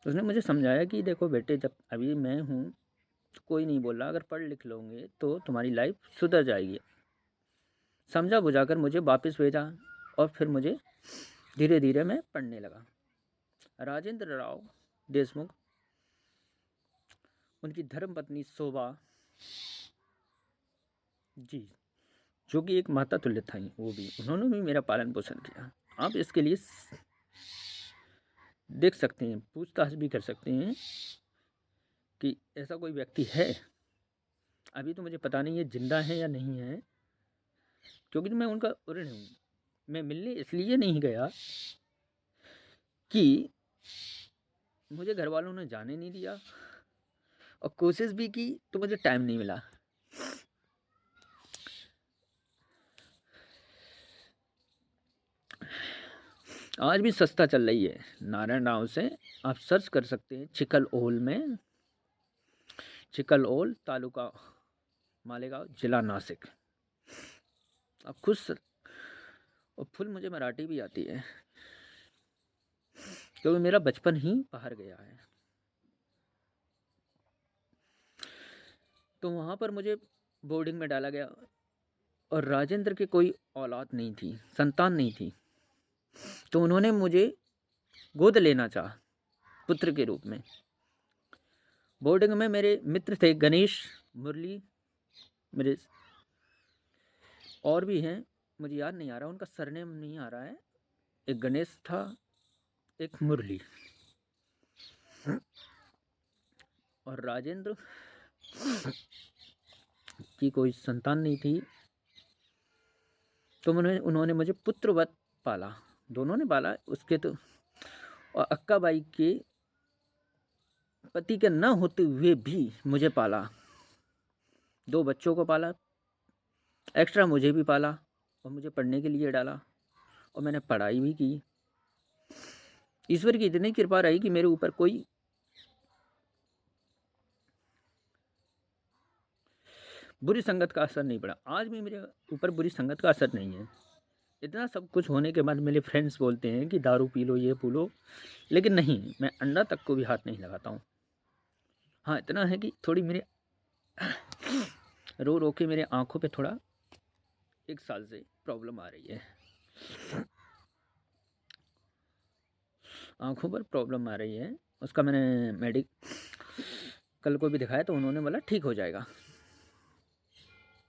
उसने मुझे समझाया कि देखो बेटे, जब अभी मैं हूँ तो कोई नहीं बोल रहा, अगर पढ़ लिख लोगे तो तुम्हारी लाइफ सुधर जाएगी। समझा बुझाकर मुझे वापस भेजा, और फिर मुझे धीरे धीरे मैं पढ़ने लगा। राजेंद्र राव देशमुख, उनकी धर्मपत्नी शोभा जी, जो कि एक माता तुल्य था, वो भी, उन्होंने भी मेरा पालन पोषण किया। आप इसके लिए देख सकते हैं, पूछताछ भी कर सकते हैं कि ऐसा कोई व्यक्ति है। अभी तो मुझे पता नहीं है जिंदा है या नहीं है, क्योंकि मैं उनका ऋणी हूँ। मैं मिलने इसलिए नहीं गया कि मुझे घर वालों ने जाने नहीं दिया, और कोशिश भी की तो मुझे टाइम नहीं मिला। आज भी सस्ता चल रही है नारायण राव से। आप सर्च कर सकते हैं चिकलओल में, चिकलओल तालुका मालेगांव जिला नासिक। अब और फुल मुझे मराठी भी आती है क्योंकि मेरा बचपन ही बाहर गया है। तो वहाँ पर मुझे बोर्डिंग में डाला गया और राजेंद्र के कोई औलाद नहीं थी, संतान नहीं थी, तो उन्होंने मुझे गोद लेना चाहा पुत्र के रूप में। बोर्डिंग में मेरे मित्र थे गणेश, मुरली, मेरे और भी हैं, मुझे याद नहीं आ रहा, उनका सरनेम नहीं आ रहा है। एक गणेश था, एक मुरली और राजेंद्र की कोई संतान नहीं थी। तो उन्होंने मुझे पुत्रवत पाला, दोनों ने पाला उसके। तो और अक्का बाई के पति के न होते हुए भी मुझे पाला, 2 बच्चों को पाला, एक्स्ट्रा मुझे भी पाला और मुझे पढ़ने के लिए डाला और मैंने पढ़ाई भी की। ईश्वर की इतनी कृपा रही कि मेरे ऊपर कोई बुरी संगत का असर नहीं पड़ा। आज भी मेरे ऊपर बुरी संगत का असर नहीं है। इतना सब कुछ होने के बाद मेरे फ्रेंड्स बोलते हैं कि दारू पी लो, ये पी लो, लेकिन नहीं, मैं अंडा तक को भी हाथ नहीं लगाता हूँ। हाँ, इतना है कि थोड़ी मेरे रो रो के मेरे आँखों पे थोड़ा 1 साल से प्रॉब्लम आ रही है, आँखों पर प्रॉब्लम आ रही है। उसका मैंने मेडिकल को भी दिखाया तो उन्होंने बोला ठीक हो जाएगा।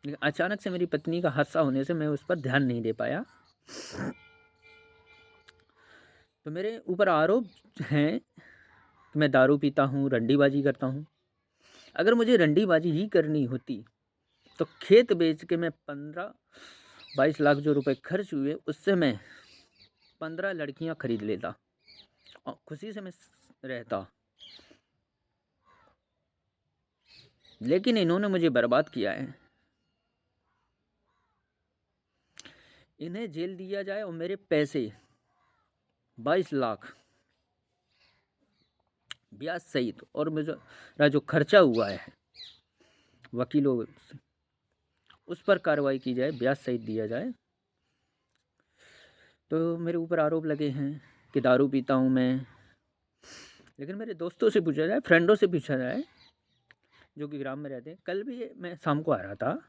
लेकिन अचानक से मेरी पत्नी का हादसा होने से मैं उस पर ध्यान नहीं दे पाया। तो मेरे ऊपर आरोप हैं कि मैं दारू पीता हूँ, रंडीबाजी करता हूँ। अगर मुझे रंडीबाजी ही करनी होती तो खेत बेच के मैं 15-22 लाख जो रुपए खर्च हुए उससे मैं 15 लड़कियां खरीद लेता और खुशी से मैं रहता। लेकिन इन्होंने मुझे बर्बाद किया है। इन्हें जेल दिया जाए और मेरे पैसे 22 लाख ब्याज सहित और मेरा जो खर्चा हुआ है वकीलों से, उस पर कार्रवाई की जाए, ब्याज सहित दिया जाए। तो मेरे ऊपर आरोप लगे हैं कि दारू पीता हूँ मैं। लेकिन मेरे दोस्तों से पूछा जाए, फ्रेंडों से पूछा जाए जो कि ग्राम में रहते हैं, कल भी मैं शाम को आ रहा था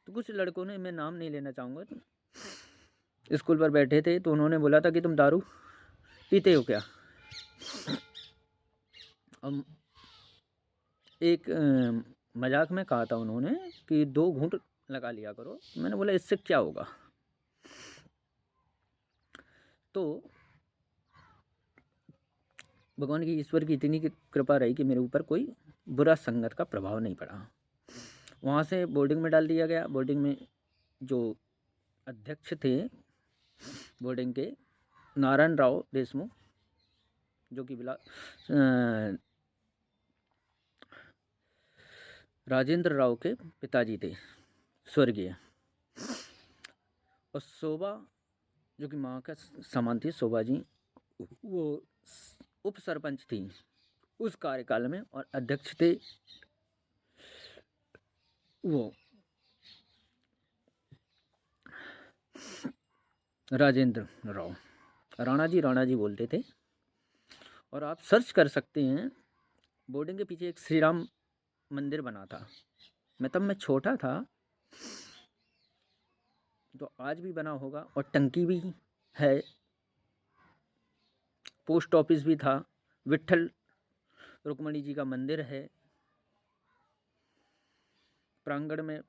तो कुछ लड़कों ने, मैं नाम नहीं लेना चाहूँगा, तो स्कूल पर बैठे थे तो उन्होंने बोला था कि तुम दारू पीते हो क्या। अब एक मजाक में कहा था उन्होंने कि 2 घूंट लगा लिया करो। मैंने बोला इससे क्या होगा। तो भगवान की, ईश्वर की इतनी कृपा रही कि मेरे ऊपर कोई बुरा संगत का प्रभाव नहीं पड़ा। वहाँ से बोर्डिंग में डाल दिया गया। बोर्डिंग में जो अध्यक्ष थे बोर्डिंग के, नारायण राव देशमुख, जो कि राजेंद्र राव के पिताजी थे, स्वर्गीय। और शोभा जो कि माँ का समान थी, शोभा जी, वो उप सरपंच थी उस कार्यकाल में और अध्यक्ष थे वो राजेंद्र राव। राणा जी बोलते थे। और आप सर्च कर सकते हैं, बोर्डिंग के पीछे एक श्री राम मंदिर बना था। मैं छोटा था तो आज भी बना होगा और टंकी भी है, पोस्ट ऑफिस भी था, विट्ठल रुक्मणी जी का मंदिर है प्रांगण में।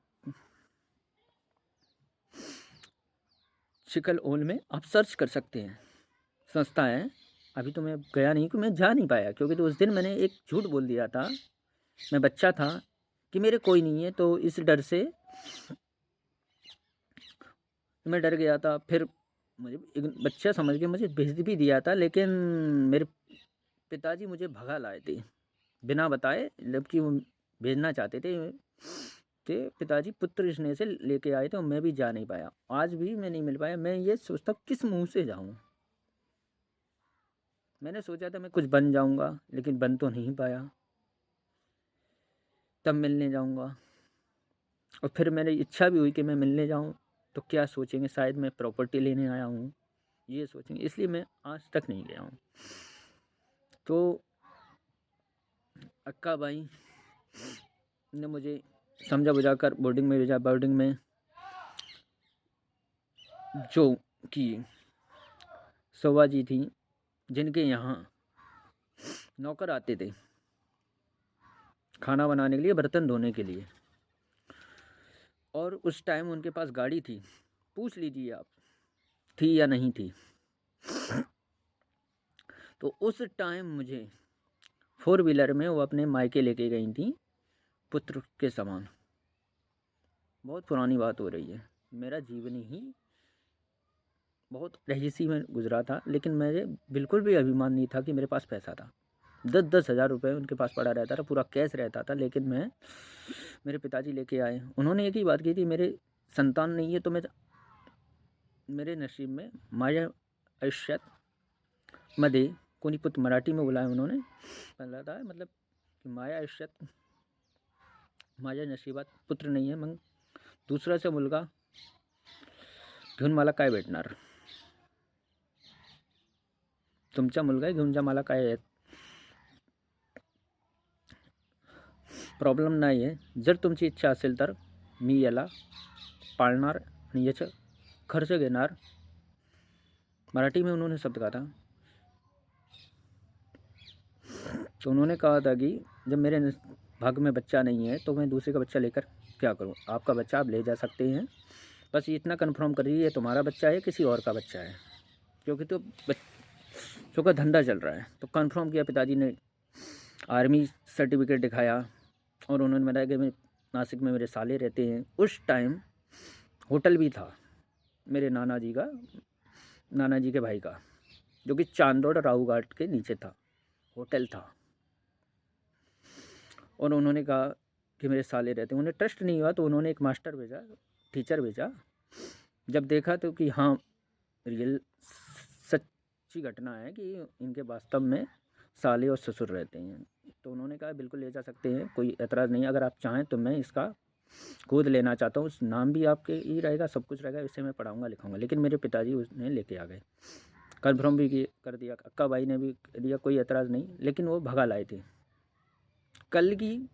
चिकलओल में आप सर्च कर सकते हैं, संस्था है। अभी तो मैं गया नहीं क्योंकि मैं जा नहीं पाया, क्योंकि तो उस दिन मैंने एक झूठ बोल दिया था, मैं बच्चा था, कि मेरे कोई नहीं है। तो इस डर से मैं डर गया था। फिर मुझे एक बच्चा समझ के मुझे भेज भी दिया था, लेकिन मेरे पिताजी मुझे भगा लाए थे बिना बताए, जबकि वो भेजना चाहते थे पिताजी पुत्र स्नेह से लेके आए थे और मैं भी जा नहीं पाया। आज भी मैं नहीं मिल पाया। मैं ये सोचता किस मुंह से जाऊं। मैंने सोचा था मैं कुछ बन जाऊंगा, लेकिन बन तो नहीं पाया। तब मिलने जाऊंगा और फिर मेरी इच्छा भी हुई कि मैं मिलने जाऊं, तो क्या सोचेंगे, शायद मैं प्रॉपर्टी लेने आया हूँ, ये सोचेंगे, इसलिए मैं आज तक नहीं गया हूँ। तो अक्का भाई ने मुझे समझा बुझाकर बोर्डिंग में भेजा। बोर्डिंग में जो कि शोभा जी थी, जिनके यहाँ नौकर आते थे खाना बनाने के लिए, बर्तन धोने के लिए, और उस टाइम उनके पास गाड़ी थी। पूछ लीजिए आप थी या नहीं थी। तो उस टाइम मुझे 4 व्हीलर में वो अपने मायके लेके गई थी, पुत्र के समान। बहुत पुरानी बात हो रही है। मेरा जीवन ही बहुत रईसी में गुजरा था, लेकिन मेरे बिल्कुल भी अभिमान नहीं था कि मेरे पास पैसा था। 10-10 हज़ार रुपये उनके पास पड़ा रहता था, पूरा कैश रहता था। लेकिन मेरे पिताजी लेके आए। उन्होंने एक ही बात की थी, मेरे संतान नहीं है तो मेरे नसीब में माझ्या आयुष्यात मध्ये कोणी पुत्र, मराठी में बोला है उन्होंने, बोला था मतलब कि माझ्या आयुष्यात, माझ्या नशिबात पुत्र नाही आहे, मग दुसऱ्याचा मुलगा घेऊन मला काय भेटणार, तुमचा मुलगा घेऊन जा, मला काय प्रॉब्लेम नाही आहे। जर तुमची इच्छा असेल तर मी याला पाळणार आणि याचं खर्च घेणार। मराठी में उन्होंने शब्द कहा था। तो उन्होंने कहा था कि जब मेरे भाग्य में बच्चा नहीं है तो मैं दूसरे का बच्चा लेकर क्या करूं, आपका बच्चा आप ले जा सकते हैं, बस इतना कंफर्म करिए ये तुम्हारा बच्चा है किसी और का बच्चा है, क्योंकि तो बच्चों का धंधा चल रहा है। तो कंफर्म किया। पिताजी ने आर्मी सर्टिफिकेट दिखाया और उन्होंने बताया कि मैं नासिक में मेरे साले रहते हैं। उस टाइम होटल भी था मेरे नाना जी के भाई का, जो कि चांद रोड राहू घाट के नीचे था, होटल था। और उन्होंने कहा कि मेरे साले रहते हैं। उन्हें ट्रस्ट नहीं हुआ तो उन्होंने एक मास्टर भेजा, टीचर भेजा। जब देखा तो कि हाँ रियल सच्ची घटना है कि इनके वास्तव में साले और ससुर रहते हैं, तो उन्होंने कहा बिल्कुल ले जा सकते हैं, कोई एतराज़ नहीं। अगर आप चाहें तो मैं इसका गोद लेना चाहता हूँ, उस नाम भी आपके ही रहेगा, सब कुछ रहेगा, इसे मैं पढ़ाऊँगा लिखाऊँगा। लेकिन मेरे पिताजी उसने लेके आ गए, कन्फर्म भी कर दिया, अक्का भाई ने भी दिया, कोई एतराज़ नहीं। लेकिन वो भगा लाए थे। कल की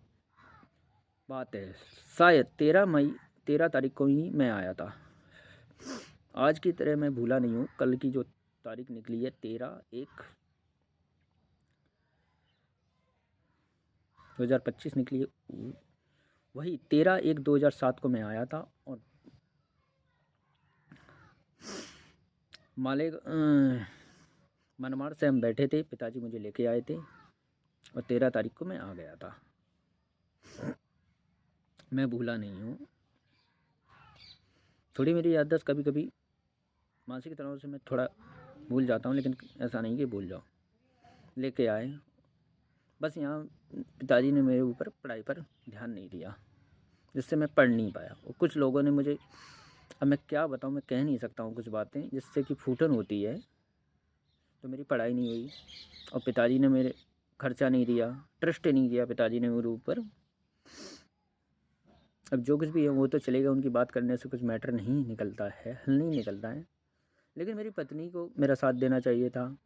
बात है, शायद 13 तारीख को ही मैं आया था। आज की तरह मैं भूला नहीं हूँ। कल की जो तारीख निकली है 13/1/2025 निकली है, वही 13/1/2007 को मैं आया था। और मनमाड़ से हम बैठे थे, पिताजी मुझे लेके आए थे और 13 तारीख को मैं आ गया था। मैं भूला नहीं हूँ। थोड़ी मेरी याददाश्त कभी कभी मानसिक तनाव से मैं थोड़ा भूल जाता हूँ, लेकिन ऐसा नहीं कि भूल जाओ। लेके आए, बस यहाँ पिताजी ने मेरे ऊपर पढ़ाई पर ध्यान नहीं दिया, जिससे मैं पढ़ नहीं पाया। और कुछ लोगों ने मुझे, अब मैं क्या बताऊँ, मैं कह नहीं सकता हूँ कुछ बातें जिससे कि फूटन होती है। तो मेरी पढ़ाई नहीं हुई और पिताजी ने मेरे खर्चा नहीं दिया, ट्रस्ट नहीं किया पिताजी ने मेरे ऊपर। अब जो कुछ भी है वो तो चलेगा, उनकी बात करने से कुछ मैटर नहीं निकलता है, हल नहीं निकलता है। लेकिन मेरी पत्नी को मेरा साथ देना चाहिए था,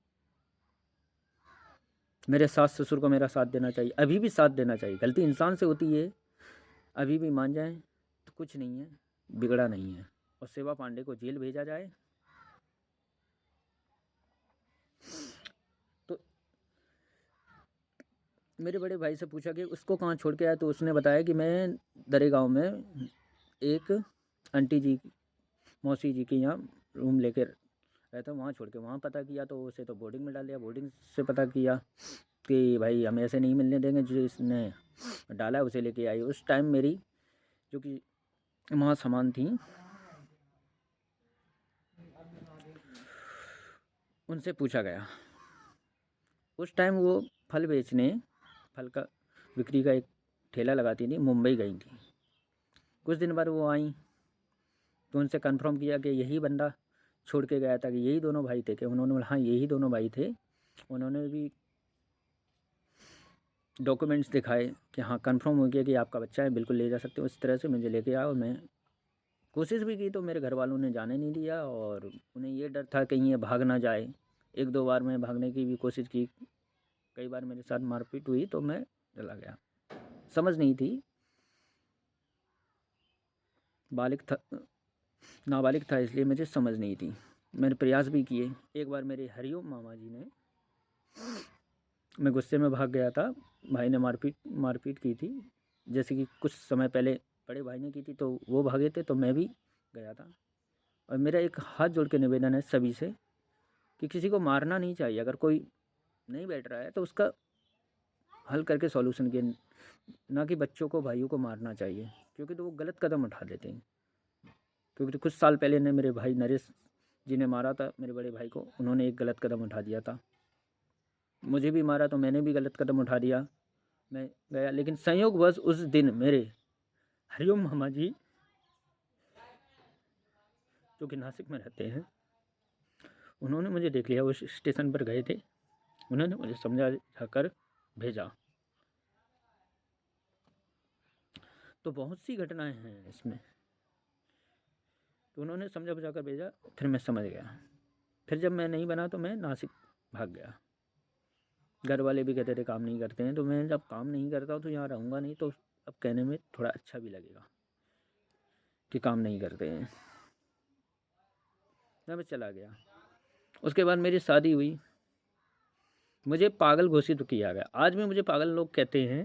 मेरे सास ससुर को मेरा साथ देना चाहिए, अभी भी साथ देना चाहिए। गलती इंसान से होती है, अभी भी मान जाए तो कुछ नहीं है, बिगड़ा नहीं है। और सेवा पांडे को जेल भेजा जाए तो मेरे बड़े भाई से पूछा कि उसको कहाँ छोड़ के आया, तो उसने बताया कि मैं दरेगांव में एक आंटी जी, मौसी जी के यहाँ रूम लेकर रहता हूँ, वहाँ छोड़ के वहाँ पता किया तो उसे तो बोर्डिंग में डाल दिया। बोर्डिंग से पता किया कि भाई हम ऐसे नहीं मिलने देंगे, जो इसने डाला उसे लेके आई। उस टाइम मेरी जो कि माँ समान थी, उनसे पूछा गया। उस टाइम वो फल का बिक्री का एक ठेला लगाती थी, मुंबई गई थी। कुछ दिन बाद वो आई तो उनसे कंफर्म किया कि यही बंदा छोड़ के गया था, कि यही दोनों भाई थे। कि उन्होंने बोला हाँ यही दोनों भाई थे, उन्होंने भी डॉक्यूमेंट्स दिखाए कि हाँ कंफर्म हो गया कि आपका बच्चा है, बिल्कुल ले जा सकते हो। इस तरह से मुझे लेके आया और मैं कोशिश भी की तो मेरे घर वालों ने जाने नहीं दिया, और उन्हें ये डर था कहीं ये भाग ना जाए। 1-2 बार मैं भागने की भी कोशिश की, कई बार मेरे साथ मारपीट हुई तो मैं चला गया। समझ नहीं थी, बालिग था, नाबालिग था, इसलिए मुझे समझ नहीं थी। मैंने प्रयास भी किए। एक बार मेरे हरिओम मामा जी ने, मैं गुस्से में भाग गया था, भाई ने मारपीट की थी, जैसे कि कुछ समय पहले बड़े भाई ने की थी, तो वो भागे थे तो मैं भी गया था। और मेरा एक हाथ जोड़ के निवेदन है सभी से कि किसी को मारना नहीं चाहिए। अगर कोई नहीं बैठ रहा है तो उसका हल करके सॉल्यूशन के, ना कि बच्चों को, भाइयों को मारना चाहिए, क्योंकि तो वो गलत कदम उठा देते हैं। क्योंकि तो कुछ साल पहले ने मेरे भाई नरेश जी ने मारा था मेरे बड़े भाई को, उन्होंने एक गलत कदम उठा दिया था। मुझे भी मारा तो मैंने भी गलत कदम उठा दिया, मैं गया। लेकिन संयोगवश उस दिन मेरे हरिओम मामा जी, जो कि नासिक में रहते हैं, उन्होंने मुझे देख लिया। वो स्टेशन पर गए थे, उन्होंने मुझे समझा कर भेजा। तो बहुत सी घटनाएं हैं इसमें। तो उन्होंने समझा बुझा कर भेजा, फिर मैं समझ गया। फिर जब मैं नहीं बना तो मैं नासिक भाग गया। घर वाले भी कहते थे काम नहीं करते हैं, तो मैं जब काम नहीं करता हूँ तो यहाँ रहूँगा नहीं, तो अब कहने में थोड़ा अच्छा भी लगेगा कि काम नहीं करते हैं। मैं चला गया। उसके बाद मेरी शादी हुई, मुझे पागल घोषित किया गया। आज भी मुझे पागल लोग कहते हैं।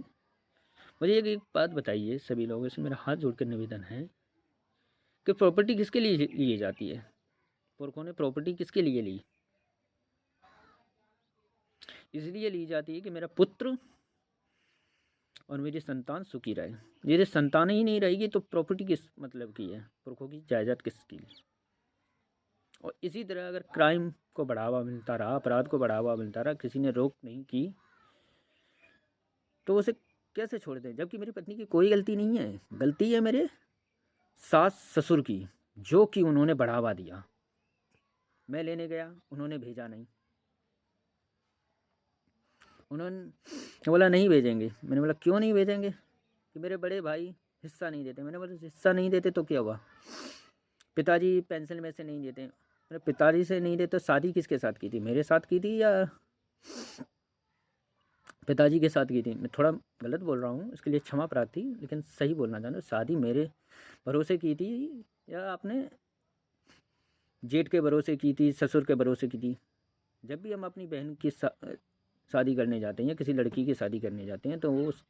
मुझे एक बात बताइए, सभी लोगों से मेरा हाथ जोड़ कर निवेदन है कि प्रॉपर्टी किसके लिए ली जाती है? पुरखों ने प्रॉपर्टी किसके लिए ली? इसलिए ली जाती है कि मेरा पुत्र और मेरी संतान सुखी रहे। यदि संतान ही नहीं रहेगी तो प्रॉपर्टी किस मतलब की है? पुरखों की जायदाद किसकी? और इसी तरह अगर क्राइम को बढ़ावा मिलता रहा, अपराध को बढ़ावा मिलता रहा, किसी ने रोक नहीं की, तो उसे कैसे छोड़ दें? जबकि मेरी पत्नी की कोई गलती नहीं है, गलती है मेरे सास ससुर की, जो कि उन्होंने बढ़ावा दिया। मैं लेने गया, उन्होंने भेजा नहीं। उन्होंने बोला नहीं भेजेंगे। मैंने बोला क्यों नहीं भेजेंगे? कि मेरे बड़े भाई हिस्सा नहीं देते। मैंने बोला हिस्सा नहीं देते तो क्या हुआ? पिताजी पेंशन में से नहीं देते। मेरे पिताजी से नहीं देते तो शादी किसके साथ की थी? मेरे साथ की थी या पिताजी के साथ की थी? मैं थोड़ा गलत बोल रहा हूँ, इसके लिए क्षमा प्रार्थी, लेकिन सही बोलना चाहता हूँ। शादी मेरे भरोसे की थी या आपने जेठ के भरोसे की थी, ससुर के भरोसे की थी? जब भी हम अपनी बहन की शादी करने जाते हैं या किसी लड़की की शादी करने जाते हैं, तो वो उस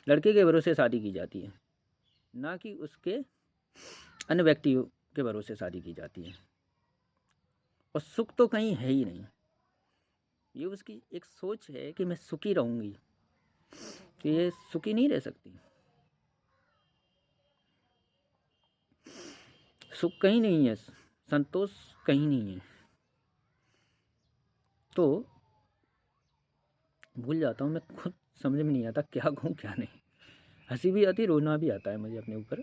लड़के के भरोसे शादी की जाती है, ना कि उसके अन्य व्यक्तियों के भरोसे शादी की जाती है। और सुख तो कहीं है ही नहीं। ये उसकी एक सोच है कि मैं सुखी रहूँगी, कि ये सुखी नहीं रह सकती। सुख कहीं नहीं है, संतोष कहीं नहीं है। तो भूल जाता हूँ मैं, खुद समझ में नहीं आता क्या कहूँ क्या नहीं। हंसी भी आती, रोना भी आता है मुझे अपने ऊपर।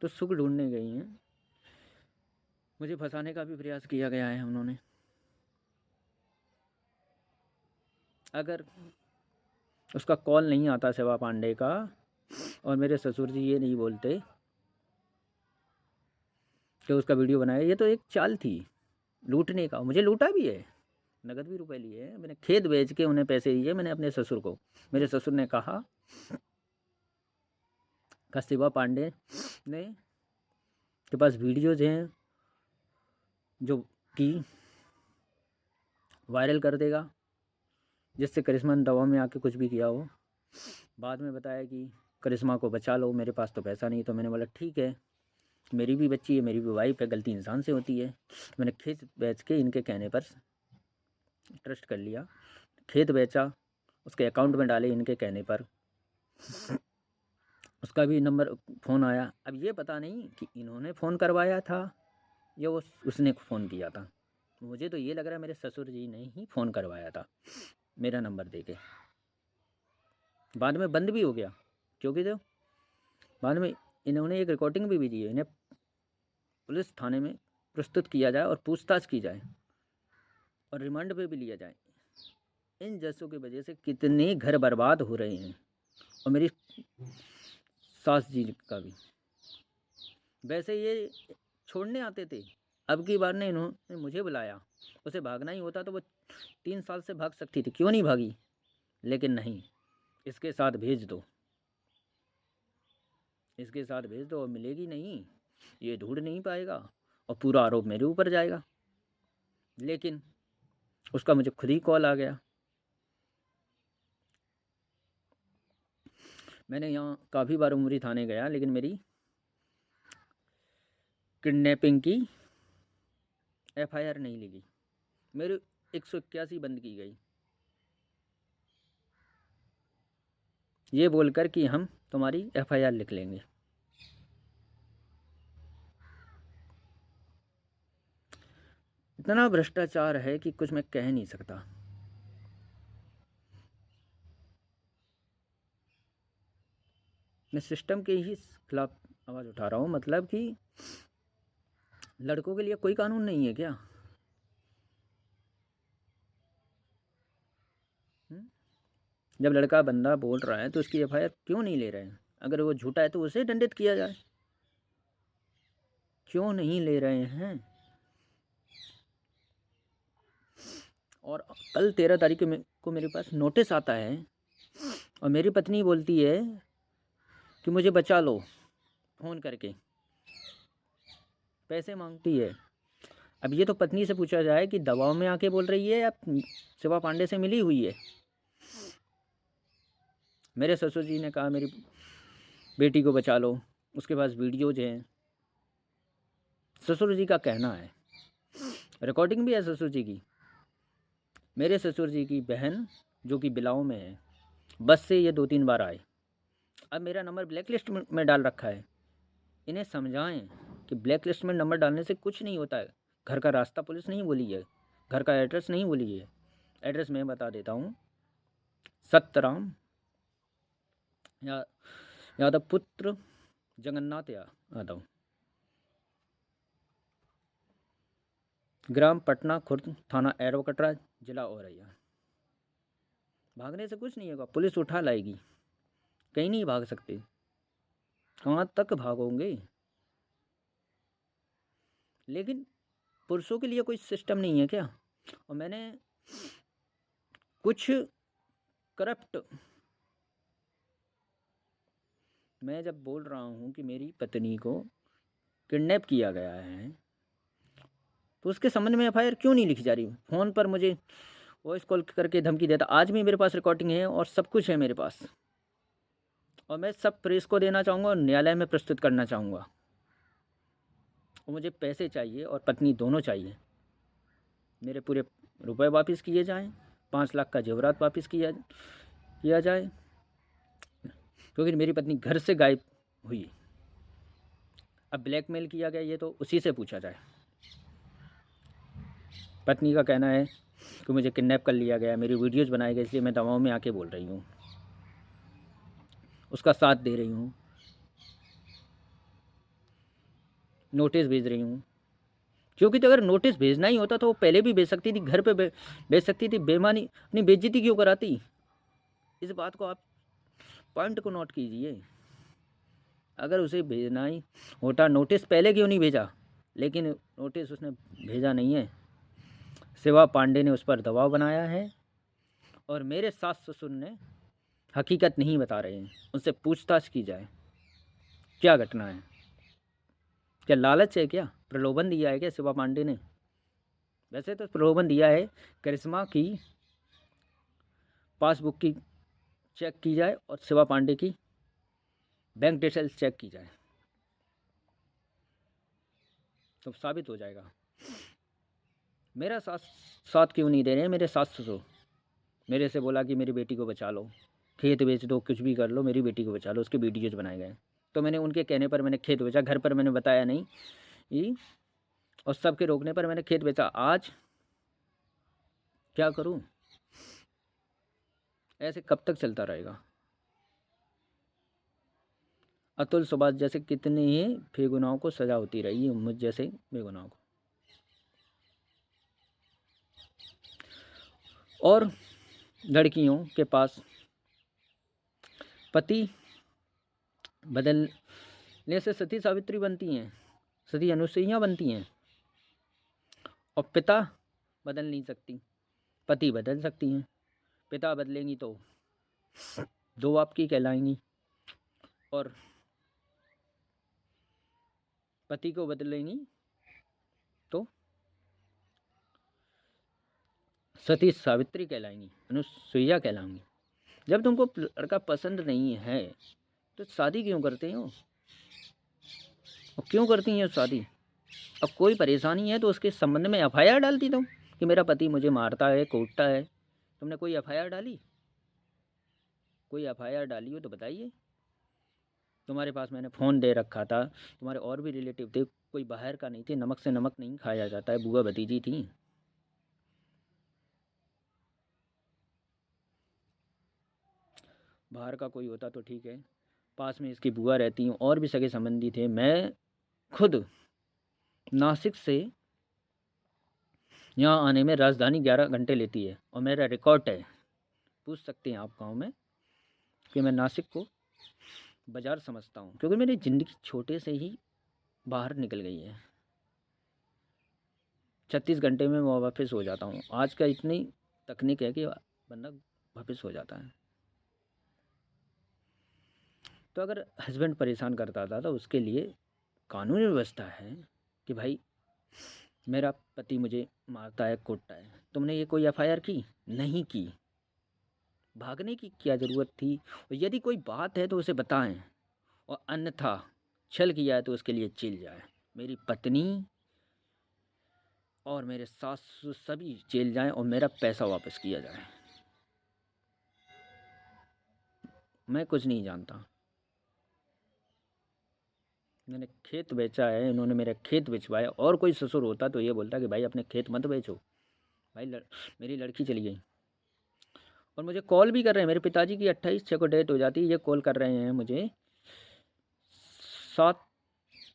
तो सुख ढूंढने गई हैं, मुझे फंसाने का भी प्रयास किया गया है उन्होंने। अगर उसका कॉल नहीं आता सेवा पांडे का, और मेरे ससुर जी ये नहीं बोलते कि उसका वीडियो बनाया, ये तो एक चाल थी लूटने का। मुझे लूटा भी है, नगद भी रुपए लिए हैं। मैंने खेत बेच के उन्हें पैसे दिए मैंने अपने ससुर को। मेरे ससुर ने कहा शिवा पांडे ने के पास वीडियोज हैं जो कि वायरल कर देगा, जिससे करिश्मा ने दवा में आके कुछ भी किया हो। बाद में बताया कि करिश्मा को बचा लो, मेरे पास तो पैसा नहीं। तो मैंने बोला ठीक है, मेरी भी बच्ची है, मेरी भी वाइफ है, गलती इंसान से होती है। मैंने खेत बेच के इनके कहने पर ट्रस्ट कर लिया, खेत बेचा, उसके अकाउंट में डाले इनके कहने पर। उसका भी नंबर फ़ोन आया। अब ये पता नहीं कि इन्होंने फ़ोन करवाया था या उसने फ़ोन किया था। मुझे तो ये लग रहा है मेरे ससुर जी ने ही फ़ोन करवाया था मेरा नंबर देके। बाद में बंद भी हो गया, क्योंकि तो बाद में इन्होंने एक रिकॉर्डिंग भी दी है। इन्हें पुलिस थाने में प्रस्तुत किया जाए और पूछताछ की जाए, और रिमांड पे भी लिया जाए। इन जजों की वजह से कितने घर बर्बाद हो रहे हैं, और मेरी सास जी का भी। वैसे ये छोड़ने आते थे, अब की बार ने इन्होंने मुझे बुलाया। उसे भागना ही होता तो वो 3 साल से भाग सकती थी, क्यों नहीं भागी? लेकिन नहीं, इसके साथ भेज दो, इसके साथ भेज दो, और मिलेगी नहीं, ये ढूंढ नहीं पाएगा, और पूरा आरोप मेरे ऊपर जाएगा। लेकिन उसका मुझे खुद ही कॉल आ गया। मैंने यहाँ काफ़ी बार उमरी थाने गया, लेकिन मेरी किडनैपिंग की एफआईआर नहीं लिखी, मेरी 181 बंद की गई, ये बोलकर कि हम तुम्हारी एफआईआर लिख लेंगे। इतना भ्रष्टाचार है कि कुछ मैं कह नहीं सकता। मैं सिस्टम के ही खिलाफ आवाज़ उठा रहा हूँ। मतलब कि लड़कों के लिए कोई कानून नहीं है क्या? जब लड़का बंदा बोल रहा है तो उसकी एफआईआर क्यों नहीं ले रहे हैं? अगर वो झूठा है तो उसे दंडित किया जाए, क्यों नहीं ले रहे हैं? और कल 13 तारीख को मेरे पास नोटिस आता है, और मेरी पत्नी बोलती है कि मुझे बचा लो, फ़ोन करके पैसे मांगती है। अब ये तो पत्नी से पूछा जाए कि दबाव में आके बोल रही है या शिवा पांडे से मिली हुई है। मेरे ससुर जी ने कहा मेरी बेटी को बचा लो, उसके पास वीडियोज हैं, ससुर जी का कहना है, रिकॉर्डिंग भी है ससुर जी की। मेरे ससुर जी की बहन जो कि बिलाऊ में है, बस से ये 2-3 बार आए। अब मेरा नंबर ब्लैक लिस्ट में डाल रखा है। इन्हें समझाएं कि ब्लैक लिस्ट में नंबर डालने से कुछ नहीं होता है। घर का रास्ता पुलिस नहीं बोली है, घर का एड्रेस नहीं बोली है। एड्रेस मैं बता देता हूँ, सत्यराम यादव पुत्र जगन्नाथ यादव, ग्राम पटना खुर्द, थाना एरवकटरा, जिला औरैया। भागने से कुछ नहीं होगा, पुलिस उठा लाएगी, कहीं नहीं भाग सकते। कहाँ तक भागोगे? लेकिन पुरुषों के लिए कोई सिस्टम नहीं है क्या? और मैंने कुछ करप्ट, मैं जब बोल रहा हूँ कि मेरी पत्नी को किडनैप किया गया है, तो उसके संबंध में एफआईआर क्यों नहीं लिखी जा रही? फ़ोन पर मुझे वॉइस कॉल करके धमकी देता। आज भी मेरे पास रिकॉर्डिंग है और सब कुछ है मेरे पास, और मैं सब प्रेस को देना चाहूँगा और न्यायालय में प्रस्तुत करना चाहूँगा। और मुझे पैसे चाहिए और पत्नी दोनों चाहिए। मेरे पूरे रुपए वापस किए जाएं, 5 लाख का जेवरात वापस किया जाए, क्योंकि मेरी पत्नी घर से गायब हुई। अब ब्लैकमेल किया गया, ये तो उसी से पूछा जाए। पत्नी का कहना है कि मुझे किडनैप कर लिया गया, मेरी वीडियोज़ बनाए गए, इसलिए मैं दबाव में आके बोल रही हूँ, उसका साथ दे रही हूँ, नोटिस भेज रही हूँ। क्योंकि तो अगर नोटिस भेजना ही होता तो वो पहले भी भेज सकती थी, घर पे भेज सकती थी। बेईमानी, अपनी बेइज्जती क्यों कराती? इस बात को आप पॉइंट को नोट कीजिए। अगर उसे भेजना ही होता, नोटिस पहले क्यों नहीं भेजा? लेकिन नोटिस उसने भेजा नहीं है। शिवा पांडे ने उस पर दबाव बनाया है, और मेरे सास ससुर ने हकीकत नहीं बता रहे हैं। उनसे पूछताछ की जाए, क्या घटना है? क्या लालच है? क्या प्रलोभन दिया है क्या शिवा पांडे ने? वैसे तो प्रलोभन दिया है, करिश्मा की पासबुक की चेक की जाए और शिवा पांडे की बैंक डिटेल्स चेक की जाए, तो साबित हो जाएगा। मेरा साथ क्यों नहीं दे रहे हैं मेरे सास ससुर? मेरे से बोला कि मेरी बेटी को बचा लो, खेत बेच दो, कुछ भी कर लो, मेरी बेटी को बचा लो। उसके वीडियोज बनाए गए, तो मैंने उनके कहने पर मैंने खेत बेचा। घर पर मैंने बताया नहीं ये, और सबके रोकने पर मैंने खेत बेचा। आज क्या करूं? ऐसे कब तक चलता रहेगा? अतुल सुभाष जैसे कितने ही बेगुनाहों को सजा होती रही है, मुझ जैसे बेगुनाहों को। और लड़कियों के पास पति बदलने से सती सावित्री बनती हैं, सती अनुसुईया बनती हैं, और पिता बदल नहीं सकती, पति बदल सकती हैं। पिता बदलेंगी तो दो आपकी कहलाएंगी, और पति को बदलेंगी तो सती सावित्री कहलाएंगी, अनुसुईया कहलाएंगी। जब तुमको लड़का पसंद नहीं है तो शादी क्यों करते हो, और क्यों करती हैं शादी? अब कोई परेशानी है तो उसके संबंध में एफआईआर डालती तुम कि मेरा पति मुझे मारता है, कूटता है। तुमने कोई एफआईआर डाली? कोई एफआईआर डाली हो तो बताइए। तुम्हारे पास मैंने फ़ोन दे रखा था, तुम्हारे और भी रिलेटिव थे, कोई बाहर का नहीं थे। नमक से नमक नहीं खाया जाता है, बुआ भतीजी थी। बाहर का कोई होता तो ठीक है, पास में इसकी बुआ रहती हूँ, और भी सगे संबंधी थे। मैं खुद नासिक से यहाँ आने में राजधानी 11 घंटे लेती है, और मेरा रिकॉर्ड है, पूछ सकते हैं आप गाँव में, कि मैं नासिक को बाज़ार समझता हूँ, क्योंकि मेरी ज़िंदगी छोटे से ही बाहर निकल गई है। 36 घंटे में मैं वापस हो जाता हूँ। आज का इतनी तकनीक है कि बंदा वापस हो जाता है। तो अगर हस्बैंड परेशान करता था तो उसके लिए कानूनी व्यवस्था है कि भाई मेरा पति मुझे मारता है, कूटता है। तुमने ये कोई एफआईआर की? नहीं की। भागने की क्या ज़रूरत थी? और यदि कोई बात है तो उसे बताएं, और अन्यथा छल किया है तो उसके लिए जेल जाए। मेरी पत्नी और मेरे सास सभी जेल जाएं, और मेरा पैसा वापस किया जाए। मैं कुछ नहीं जानता। मैंने खेत बेचा है, इन्होंने मेरा खेत बेचवाया। और कोई ससुर होता तो ये बोलता कि भाई अपने खेत मत बेचो, भाई मेरी लड़की चली गई। और मुझे कॉल भी कर रहे हैं। मेरे पिताजी की 28/6 को डेथ हो जाती है, ये कॉल कर रहे हैं मुझे 7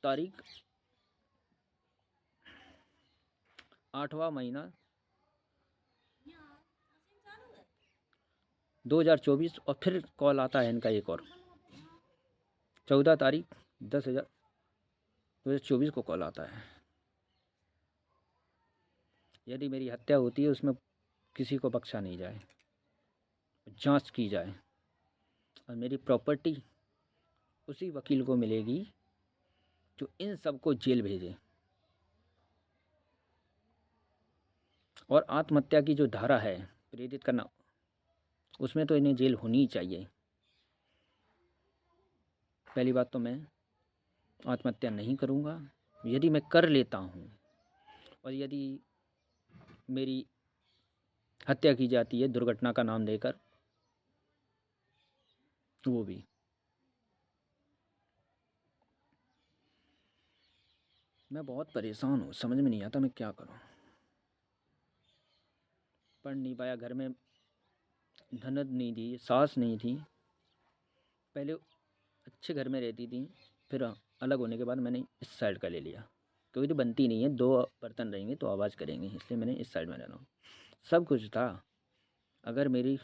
तारीख 8वां महीना 2024, और फिर कॉल आता है इनका एक और 14 तारीख 10/2024 को कॉल आता है। यदि मेरी हत्या होती है उसमें किसी को बख्शा नहीं जाए, जांच की जाए, और मेरी प्रॉपर्टी उसी वकील को मिलेगी जो इन सबको जेल भेजे। और आत्महत्या की जो धारा है, प्रेरित करना, उसमें तो इन्हें जेल होनी ही चाहिए। पहली बात तो मैं आत्महत्या नहीं करूँगा। यदि मैं कर लेता हूँ और यदि मेरी हत्या की जाती है दुर्घटना का नाम देकर, वो भी मैं बहुत परेशान हूँ। समझ में नहीं आता मैं क्या करूँ। पढ़ नहीं पाया, घर में ननद नहीं थी, सास नहीं थी। पहले अच्छे घर में रहती थी, फिर अलग होने के बाद मैंने इस साइड का ले लिया, क्योंकि तो बनती नहीं है। 2 बर्तन रहेंगे तो आवाज़ करेंगे, इसलिए मैंने इस साइड में रहना हूँ। सब कुछ था। अगर मेरी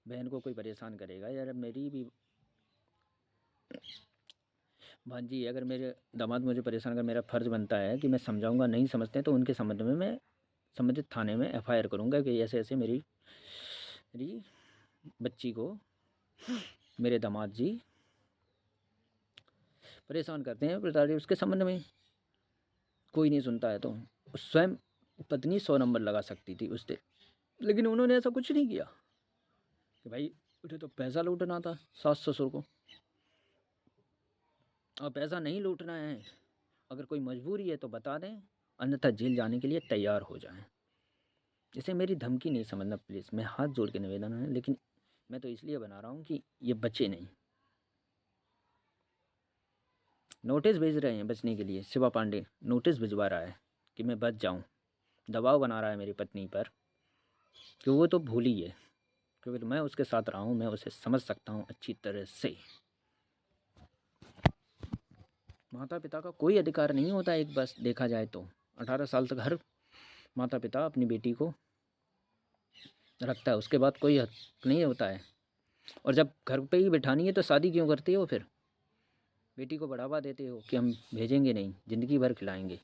बहन को कोई परेशान करेगा, या मेरी भी भांजी, अगर मेरे दामाद मुझे परेशान कर, मेरा फ़र्ज़ बनता है कि मैं समझाऊंगा। नहीं समझते हैं तो उनके संबंध में मैं संबंधित थाने में एफआईआर करूंगा कि ऐसे ऐसे मेरी मेरी बच्ची को मेरे दामाद जी परेशान करते हैं। पिताजी उसके संबंध में कोई नहीं सुनता है तो स्वयं पत्नी 100 नंबर लगा सकती थी उस दिन, लेकिन उन्होंने ऐसा कुछ नहीं किया कि भाई उन्हें तो पैसा लूटना था सास ससुर को। और पैसा नहीं लूटना है, अगर कोई मजबूरी है तो बता दें, अन्यथा जेल जाने के लिए तैयार हो जाएं। इसे मेरी धमकी नहीं समझना प्लीज़, मैं हाथ जोड़ के निवेदन है। लेकिन मैं तो इसलिए बना रहा हूँ कि ये बचे नहीं। नोटिस भेज रहे हैं बचने के लिए। शिवा पांडे नोटिस भिजवा रहा है कि मैं बच जाऊँ, दबाव बना रहा है मेरी पत्नी पर कि वो तो भूली है, क्योंकि मैं उसके साथ रहा हूँ, मैं उसे समझ सकता हूँ अच्छी तरह से। माता पिता का कोई अधिकार नहीं होता एक बस देखा जाए तो। 18 साल तक हर माता पिता अपनी बेटी को रखता है, उसके बाद कोई हक नहीं होता है। और जब घर पे ही बिठानी है तो शादी क्यों करती हो फिर? बेटी को बढ़ावा देते हो कि हम भेजेंगे नहीं, ज़िंदगी भर खिलाएंगे।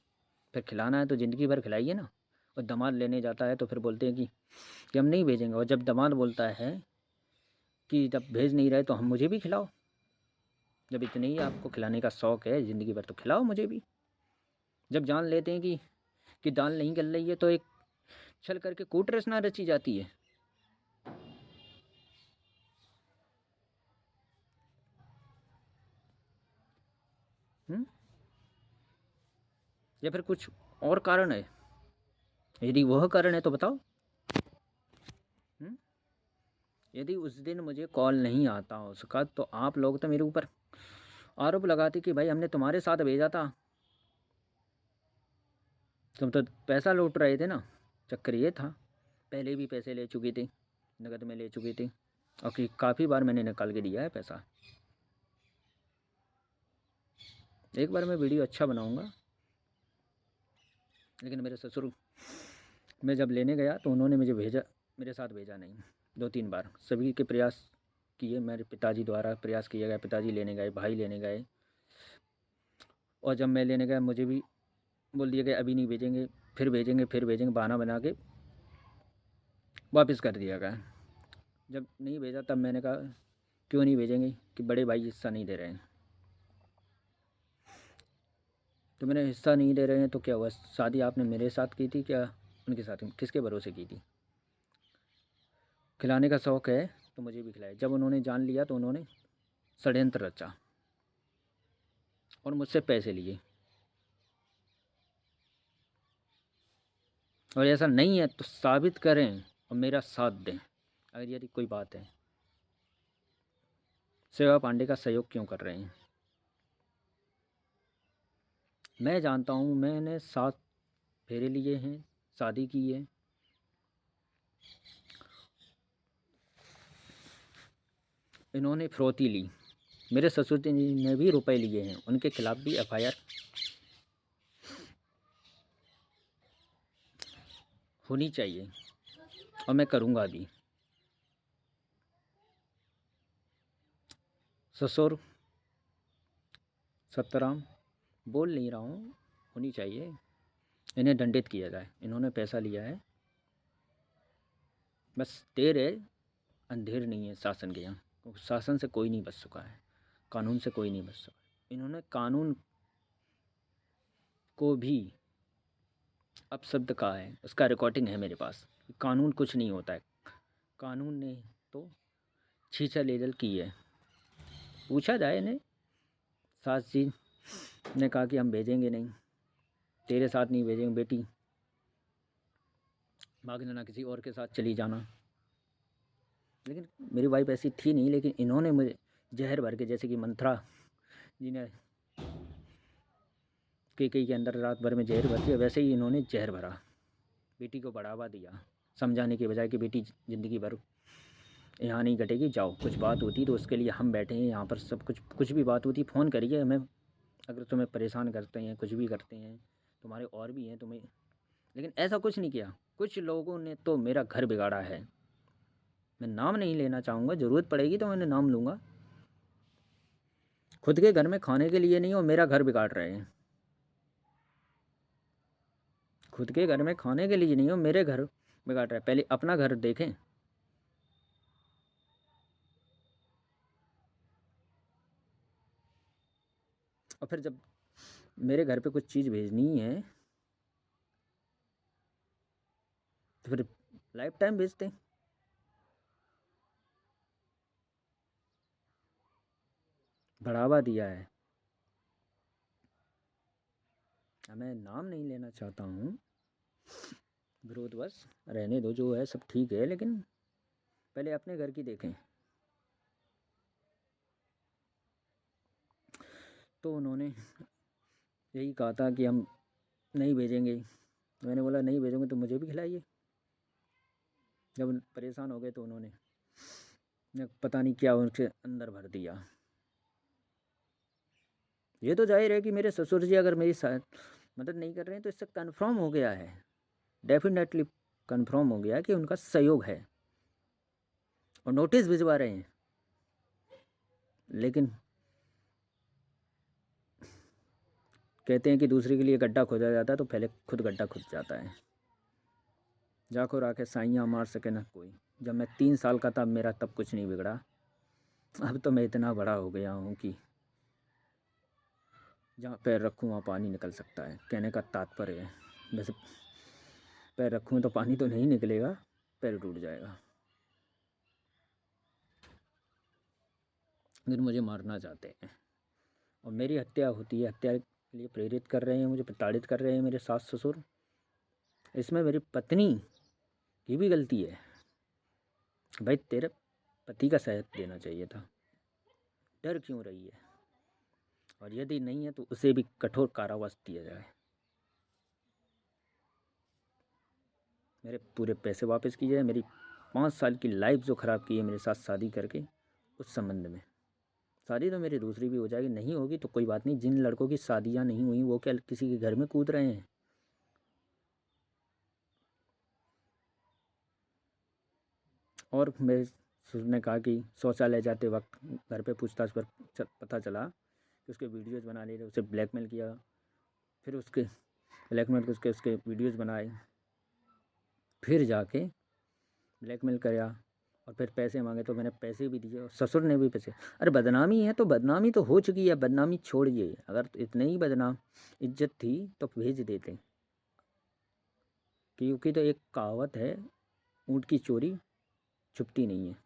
फिर खिलाना है तो ज़िंदगी भर खिलाइए ना। और दामाद लेने जाता है तो फिर बोलते हैं कि हम नहीं भेजेंगे, और जब दामाद बोलता है कि जब भेज नहीं रहे तो हम मुझे भी खिलाओ, जब इतने ही आपको खिलाने का शौक़ है ज़िंदगी भर तो खिलाओ मुझे भी। जब जान लेते हैं कि दाल नहीं गल रही है तो एक छल करके कूट रचना रची जाती है। या फिर कुछ और कारण है? यदि वह कारण है तो बताओ। यदि उस दिन मुझे कॉल नहीं आता उसका तो आप लोग तो मेरे ऊपर आरोप लगाते कि भाई हमने तुम्हारे साथ भेजा था, तुम तो पैसा लूट रहे थे ना। चक्कर ये था, पहले भी पैसे ले चुकी थी, नकद में ले चुकी थी, और कि काफ़ी बार मैंने निकाल के दिया है पैसा। एक बार मैं वीडियो अच्छा बनाऊंगा, लेकिन मेरे ससुर मैं जब लेने गया तो उन्होंने मुझे भेजा, मेरे साथ भेजा नहीं। 2-3 बार सभी के प्रयास किए, मेरे पिताजी द्वारा प्रयास किया गया, पिताजी लेने गए, भाई लेने गए, और जब मैं लेने गया मुझे भी बोल दिया गया अभी नहीं भेजेंगे, फिर भेजेंगे, फिर भेजेंगे, बहाना बना के वापस कर दिया गया। जब नहीं भेजा तब मैंने कहा क्यों नहीं भेजेंगे, कि बड़े भाई हिस्सा नहीं दे रहे हैं। तो मैंने हिस्सा नहीं दे रहे हैं तो क्या हुआ, शादी आपने मेरे साथ की थी क्या उनके साथ, किसके भरोसे की थी? खिलाने का शौक़ है तो मुझे भी खिलाए। जब उन्होंने जान लिया तो उन्होंने षड्यंत्र रचा और मुझसे पैसे लिए। और ऐसा नहीं है तो साबित करें और मेरा साथ दें, अगर यदि कोई बात है। सेवा पांडे का सहयोग क्यों कर रहे हैं? मैं जानता हूँ, मैंने 7 फेरे लिए हैं, शादी की है। इन्होंने फिरौती ली, मेरे ससुर जी ने भी रुपए लिए हैं, उनके खिलाफ भी एफआईआर होनी चाहिए और मैं करूँगा भी। ससुर सतराम बोल नहीं रहा हूँ, होनी चाहिए, इन्हें दंडित किया जाए। इन्होंने पैसा लिया है, बस देर है अंधेर नहीं है शासन के यहाँ, क्योंकि शासन से कोई नहीं बच चुका है, कानून से कोई नहीं बच सका। इन्होंने कानून को भी अपशब्द कहा है, उसका रिकॉर्डिंग है मेरे पास। कानून कुछ नहीं होता है, कानून ने तो छीछा लेजल की है। पूछा जाए इन्हें, सास जी ने कहा कि हम भेजेंगे नहीं, तेरे साथ नहीं भेजेंगे बेटी, भाग जाना, किसी और के साथ चली जाना। लेकिन मेरी वाइफ ऐसी थी नहीं, लेकिन इन्होंने मुझे जहर भर के, जैसे कि मंथरा जी ने केकई के अंदर रात भर में जहर भर दिया, वैसे ही इन्होंने जहर भरा, बेटी को बढ़ावा दिया, समझाने के बजाय कि बेटी ज़िंदगी भर यहाँ नहीं घटेगी, जाओ, कुछ बात होती तो उसके लिए हम बैठे हैं यहाँ पर, सब कुछ भी बात होती फ़ोन करिए हमें, अगर तुम्हें परेशान करते हैं, कुछ भी करते हैं, तुम्हारे और भी हैं तुम्हें। लेकिन ऐसा कुछ नहीं किया। कुछ लोगों ने तो मेरा घर बिगाड़ा है, मैं नाम नहीं लेना चाहूँगा, ज़रूरत पड़ेगी तो मैंने नाम लूँगा। खुद के घर में खाने के लिए नहीं और मेरा घर बिगाड़ रहे हैं। खुद के घर में खाने के लिए नहीं हो, मेरे घर बिगाड़ रहे हैं। पहले अपना घर देखें। और फिर जब मेरे घर पे कुछ चीज़ भेजनी है तो फिर लाइफ टाइम भेजते हैं। बढ़ावा दिया है, मैं नाम नहीं लेना चाहता हूँ, विरोधवश रहने दो, जो है सब ठीक है, लेकिन पहले अपने घर की देखें। तो उन्होंने यही कहा था कि हम नहीं भेजेंगे, तो मैंने बोला नहीं भेजेंगे तो मुझे भी खिलाइए। जब परेशान हो गए तो उन्होंने पता नहीं क्या उनके अंदर भर दिया। ये तो जाहिर है कि मेरे ससुर जी अगर मेरी मदद नहीं कर रहे हैं तो इससे कन्फर्म हो गया है, डेफिनेटली कन्फर्म हो गया कि उनका सहयोग है। और नोटिस भिजवा रहे हैं, लेकिन कहते हैं कि दूसरे के लिए गड्ढा खोदा जाता है तो पहले खुद गड्ढा खुद जाता है। जाको राखे साइयाँ मार सके ना कोई। जब मैं 3 साल का था मेरा तब कुछ नहीं बिगड़ा, अब तो मैं इतना बड़ा हो गया हूँ कि जहाँ पैर रखूँ वहाँ पानी निकल सकता है। कहने का तात्पर्य है, वैसे पैर रखूँ तो पानी तो नहीं निकलेगा, पैर टूट जाएगा। लेकिन मुझे मारना चाहते हैं और मेरी हत्या होती है, हत्या के लिए प्रेरित कर रहे हैं, मुझे प्रताड़ित कर रहे हैं मेरे सास ससुर। इसमें मेरी पत्नी की भी गलती है। भाई तेरे पति का साथ देना चाहिए था, डर क्यों रही है? और यदि नहीं है तो उसे भी कठोर कारावास दिया जाए। मेरे पूरे पैसे वापस किए जाए। मेरी 5 साल की लाइफ जो ख़राब की है मेरे साथ शादी करके, उस संबंध में। शादी तो मेरी दूसरी भी हो जाएगी, नहीं होगी तो कोई बात नहीं। जिन लड़कों की शादियाँ नहीं हुई वो क्या किसी के घर में कूद रहे हैं? और मेरे ससुर ने कहा कि शौचालय जाते वक्त घर पे पूछताछ पर पता चला कि उसके वीडियोज़ बना ले रहे, उसे ब्लैकमेल किया। फिर उसके ब्लैकमेल करके उसके वीडियोज़ बनाए, फिर जाके ब्लैकमेल किया और फिर पैसे मांगे तो मैंने पैसे भी दिए और ससुर ने भी पैसे। अरे बदनामी है तो बदनामी तो हो चुकी है, बदनामी छोड़िए। अगर इतने ही बदनाम इज्जत थी तो भेज देते, क्योंकि तो एक कहावत है, ऊँट की चोरी छुपती नहीं है।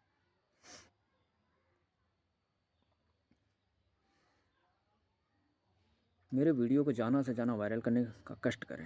मेरे वीडियो को ज़्यादा से ज़्यादा वायरल करने का कष्ट करें।